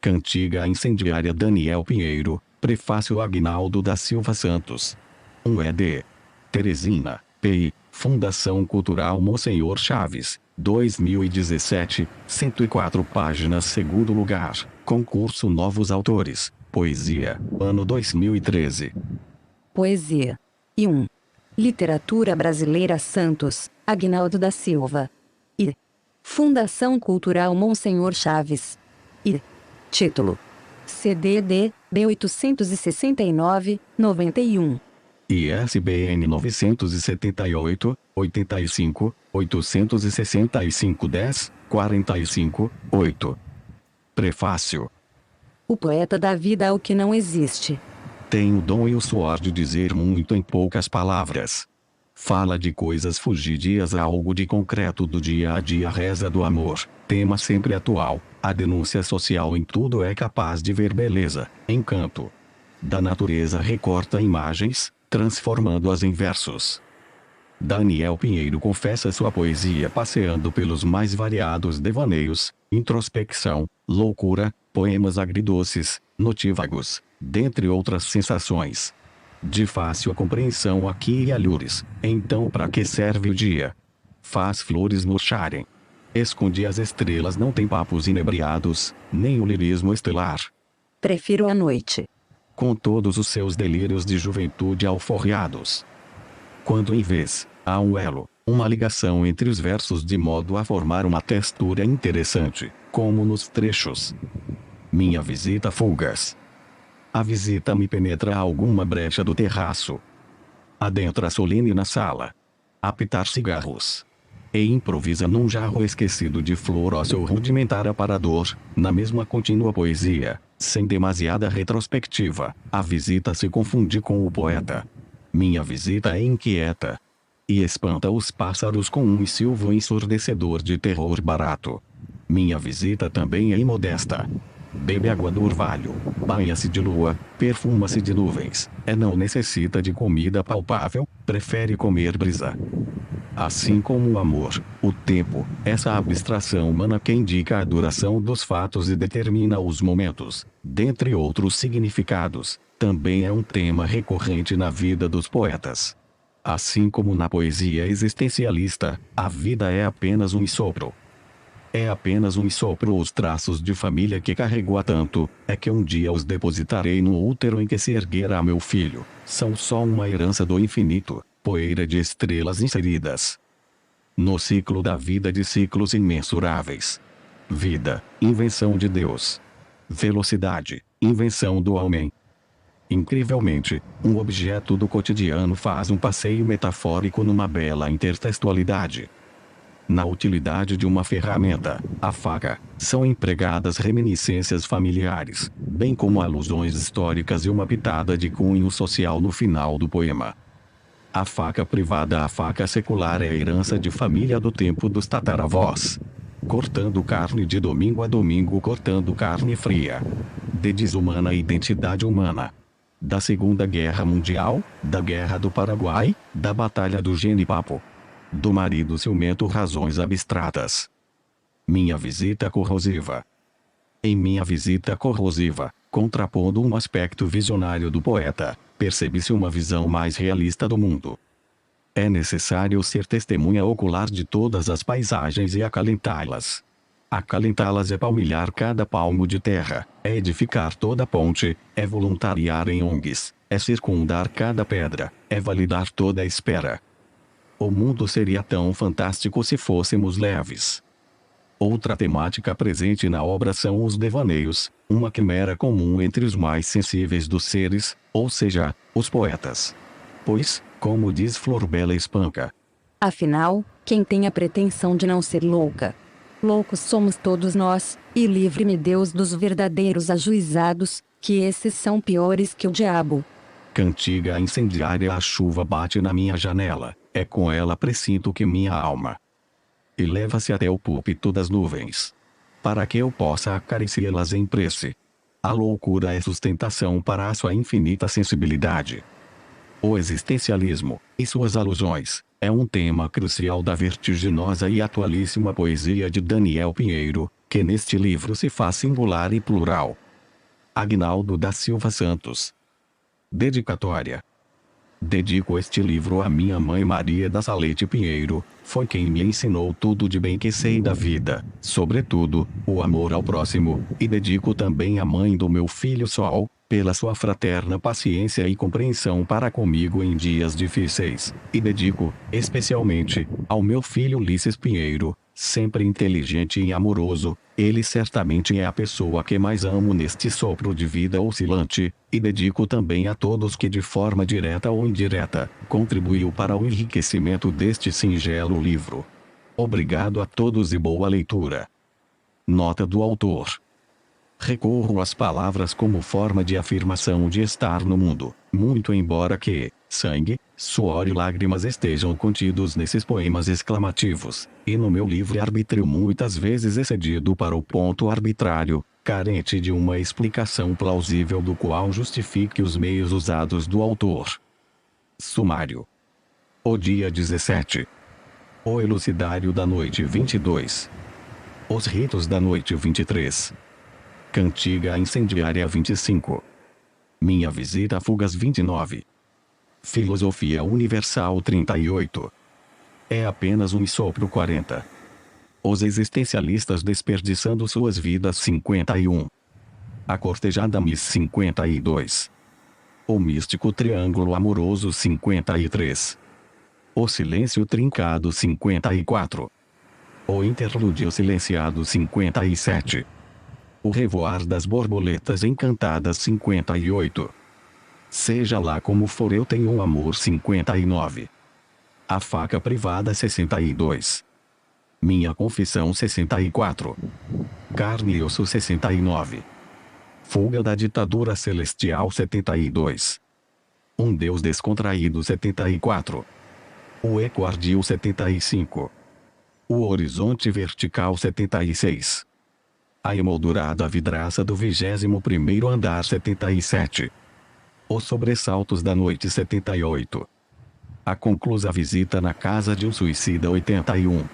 Cantiga incendiária Daniel Pinheiro, Prefácio Aguinaldo da Silva Santos. 1 ED. Teresina, PI, Fundação Cultural Monsenhor Chaves, 2017, 104 páginas. Segundo lugar, concurso Novos Autores, Poesia, ano 2013. Poesia. E 1. Literatura Brasileira Santos, Aguinaldo da Silva. E. Fundação Cultural Monsenhor Chaves. E. Título. CDD, B869, 91. ISBN 978, 85, 865 10, 45, 8. Prefácio. O poeta dá vida ao que não existe. Tem o dom e o suor de dizer muito em poucas palavras. Fala de coisas fugidias a algo de concreto do dia a dia. Reza do amor, tema sempre atual. A denúncia social em tudo é capaz de ver beleza, encanto. Da natureza recorta imagens, transformando-as em versos. Daniel Pinheiro confessa sua poesia passeando pelos mais variados devaneios, introspecção, loucura, poemas agridoces, notívagos, dentre outras sensações. De fácil compreensão aqui e alhures, então para que serve o dia? Faz flores murcharem. Esconde as estrelas, não tem papos inebriados, nem o lirismo estelar. Prefiro a noite. Com todos os seus delírios de juventude alforriados. Quando em vez, há um elo, uma ligação entre os versos de modo a formar uma textura interessante, como nos trechos. Minha visita fugaz. A visita me penetra a alguma brecha do terraço. Adentra solene na sala. Apitar cigarros. E improvisa num jarro esquecido de flor ó seu rudimentar aparador, na mesma contínua poesia, sem demasiada retrospectiva, a visita se confunde com o poeta. Minha visita é inquieta. E espanta os pássaros com um silvo ensurdecedor de terror barato. Minha visita também é imodesta. Bebe água do orvalho, banha-se de lua, perfuma-se de nuvens, não necessita de comida palpável, prefere comer brisa. Assim como o amor, o tempo, essa abstração humana que indica a duração dos fatos e determina os momentos, dentre outros significados, também é um tema recorrente na vida dos poetas. Assim como na poesia existencialista, a vida é apenas um sopro. É apenas um sopro. Os traços de família que carregou há tanto, é que um dia os depositarei no útero em que se erguerá meu filho, são só uma herança do infinito, poeira de estrelas inseridas no ciclo da vida, de ciclos imensuráveis. Vida, invenção de Deus. Velocidade, invenção do homem. Incrivelmente, um objeto do cotidiano faz um passeio metafórico numa bela intertextualidade. Na utilidade de uma ferramenta, a faca, são empregadas reminiscências familiares, bem como alusões históricas e uma pitada de cunho social no final do poema. A faca privada, a faca secular é a herança de família do tempo dos tataravós. Cortando carne de domingo a domingo, cortando carne fria. De desumana identidade humana. Da Segunda Guerra Mundial, da Guerra do Paraguai, da Batalha do Genipapo. Do marido ciumento, razões abstratas. Minha visita corrosiva. Em minha visita corrosiva, contrapondo um aspecto visionário do poeta, percebe-se uma visão mais realista do mundo. É necessário ser testemunha ocular de todas as paisagens e acalentá-las. Acalentá-las é palmilhar cada palmo de terra, é edificar toda ponte, é voluntariar em ONGs, é circundar cada pedra, é validar toda a espera. O mundo seria tão fantástico se fôssemos leves. Outra temática presente na obra são os devaneios, uma quimera comum entre os mais sensíveis dos seres, ou seja, os poetas. Pois, como diz Florbela Espanca, Afinal, quem tem a pretensão de não ser louca? Loucos somos todos nós, e livre-me Deus dos verdadeiros ajuizados, que esses são piores que o diabo. cantiga incendiária, a chuva bate na minha janela, é com ela presinto que minha alma eleva-se até o púlpito das nuvens, para que eu possa acariciá-las em prece. A loucura é sustentação para a sua infinita sensibilidade. O existencialismo, e suas alusões, é um tema crucial da vertiginosa e atualíssima poesia de Daniel Pinheiro, que neste livro se faz singular e plural. Aguinaldo da Silva Santos. Dedicatória. Dedico este livro à minha mãe Maria da Salete Pinheiro, foi quem me ensinou tudo de bem que sei da vida, sobretudo, o amor ao próximo, e dedico também à mãe do meu filho Sol, pela sua fraterna paciência e compreensão para comigo em dias difíceis, e dedico, especialmente, ao meu filho Ulisses Pinheiro, sempre inteligente e amoroso, ele certamente é a pessoa que mais amo neste sopro de vida oscilante, e dedico também a todos que de forma direta ou indireta, contribuiu para o enriquecimento deste singelo livro. Obrigado a todos e boa leitura. Nota do autor. Recorro às palavras como forma de afirmação de estar no mundo, muito embora que sangue, suor e lágrimas estejam contidos nesses poemas exclamativos, e no meu livre-arbítrio muitas vezes excedido para o ponto arbitrário, carente de uma explicação plausível do qual justifique os meios usados do autor. Sumário. O dia 17. O elucidário da noite 22. Os ritos da noite 23. Cantiga incendiária 25. Minha visita a fugas 29. Filosofia universal 38. É apenas um sopro 40. Os existencialistas desperdiçando suas vidas 51. A cortejada Miss 52. O místico triângulo amoroso 53. O silêncio trincado 54. O interlúdio silenciado 57. O revoar das borboletas encantadas 58. Seja lá como for, eu tenho um amor 59. A faca privada 62. Minha confissão 64. Carne e osso 69. Fuga da ditadura celestial 72. Um Deus descontraído 74. O eco ardil 75. O horizonte vertical 76. A emoldurada vidraça do 21º andar 77. Os sobressaltos da noite 78. A conclusa visita na casa de um suicida 81.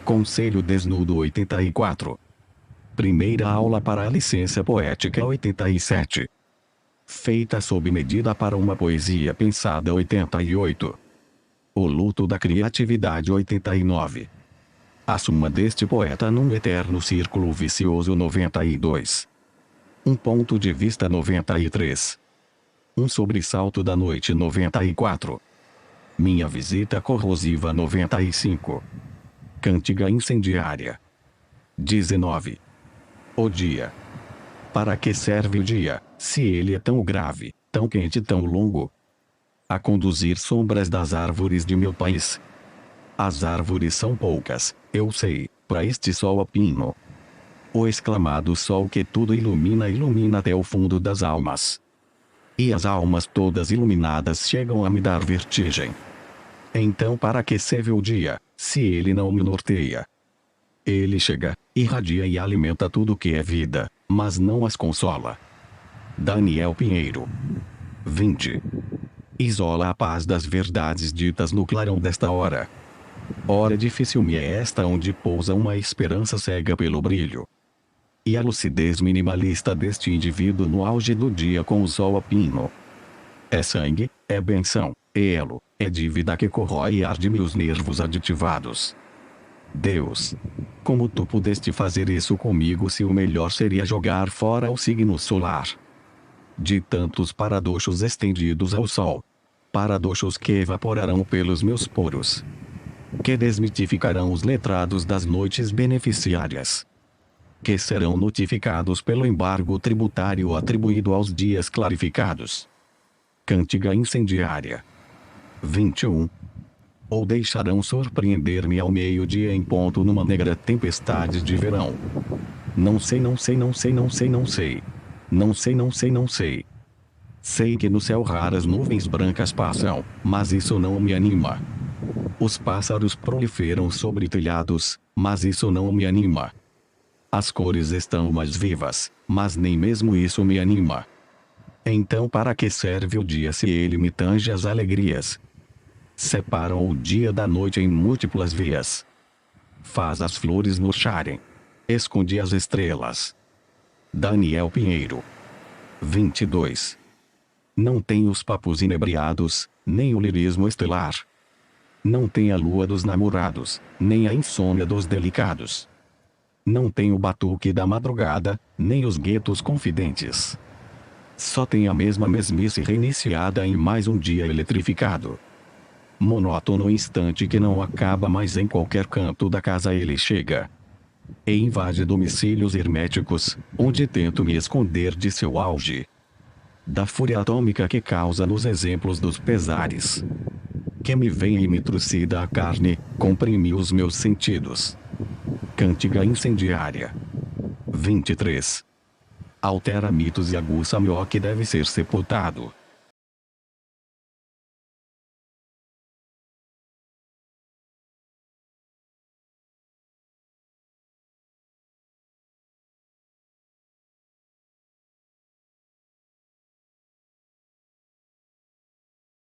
Conselho desnudo 84. Primeira aula para a licença poética 87. Feita sob medida para uma poesia pensada 88. O luto da criatividade 89. A suma deste poeta num eterno círculo vicioso 92. Um ponto de vista 93. Um sobressalto da noite 94. Minha visita corrosiva 95. Cantiga incendiária 19. O dia. Para que serve o dia, se ele é tão grave, tão quente, tão longo? A conduzir sombras das árvores de meu país. As árvores são poucas, eu sei, para este sol a pino. O exclamado sol que tudo ilumina até o fundo das almas. E as almas todas iluminadas chegam a me dar vertigem. Então para que serve o dia, se ele não me norteia? Ele chega, irradia e alimenta tudo que é vida, mas não as consola. Daniel Pinheiro. 20. Isola a paz das verdades ditas no clarão desta hora. Hora difícil me é esta onde pousa uma esperança cega pelo brilho. E a lucidez minimalista deste indivíduo no auge do dia com o sol a pino. É sangue, é benção, é elo, é dívida que corrói e arde-me os nervos aditivados. Deus, como tu pudeste fazer isso comigo se o melhor seria jogar fora o signo solar? De tantos paradoxos estendidos ao sol. Paradoxos que evaporarão pelos meus poros. Que desmitificarão os letrados das noites beneficiárias. Que serão notificados pelo embargo tributário atribuído aos dias clarificados. Cântiga incendiária. 21. Ou deixarão surpreender-me ao meio-dia em ponto numa negra tempestade de verão. Não sei, não sei, não sei, não sei, não sei. Não sei, não sei, não sei. Sei que no céu raras nuvens brancas passam, mas isso não me anima. Os pássaros proliferam sobre telhados, mas isso não me anima. As cores estão mais vivas, mas nem mesmo isso me anima. Então para que serve o dia se ele me tange as alegrias? Separam o dia da noite em múltiplas vias. Faz as flores murcharem. Esconde as estrelas. Daniel Pinheiro. 22. Não tem os papos inebriados, nem o lirismo estelar. Não tem a lua dos namorados, nem a insônia dos delicados. Não tem o batuque da madrugada, nem os guetos confidentes. Só tem a mesma mesmice reiniciada em mais um dia eletrificado. Monótono instante que não acaba mais em qualquer canto da casa ele chega. E invade domicílios herméticos, onde tento me esconder de seu auge. Da fúria atômica que causa nos exemplos dos pesares. Que me vem e me trucida a carne, comprime os meus sentidos. Cântiga incendiária. 23. Altera mitos e aguça-me o que deve ser sepultado.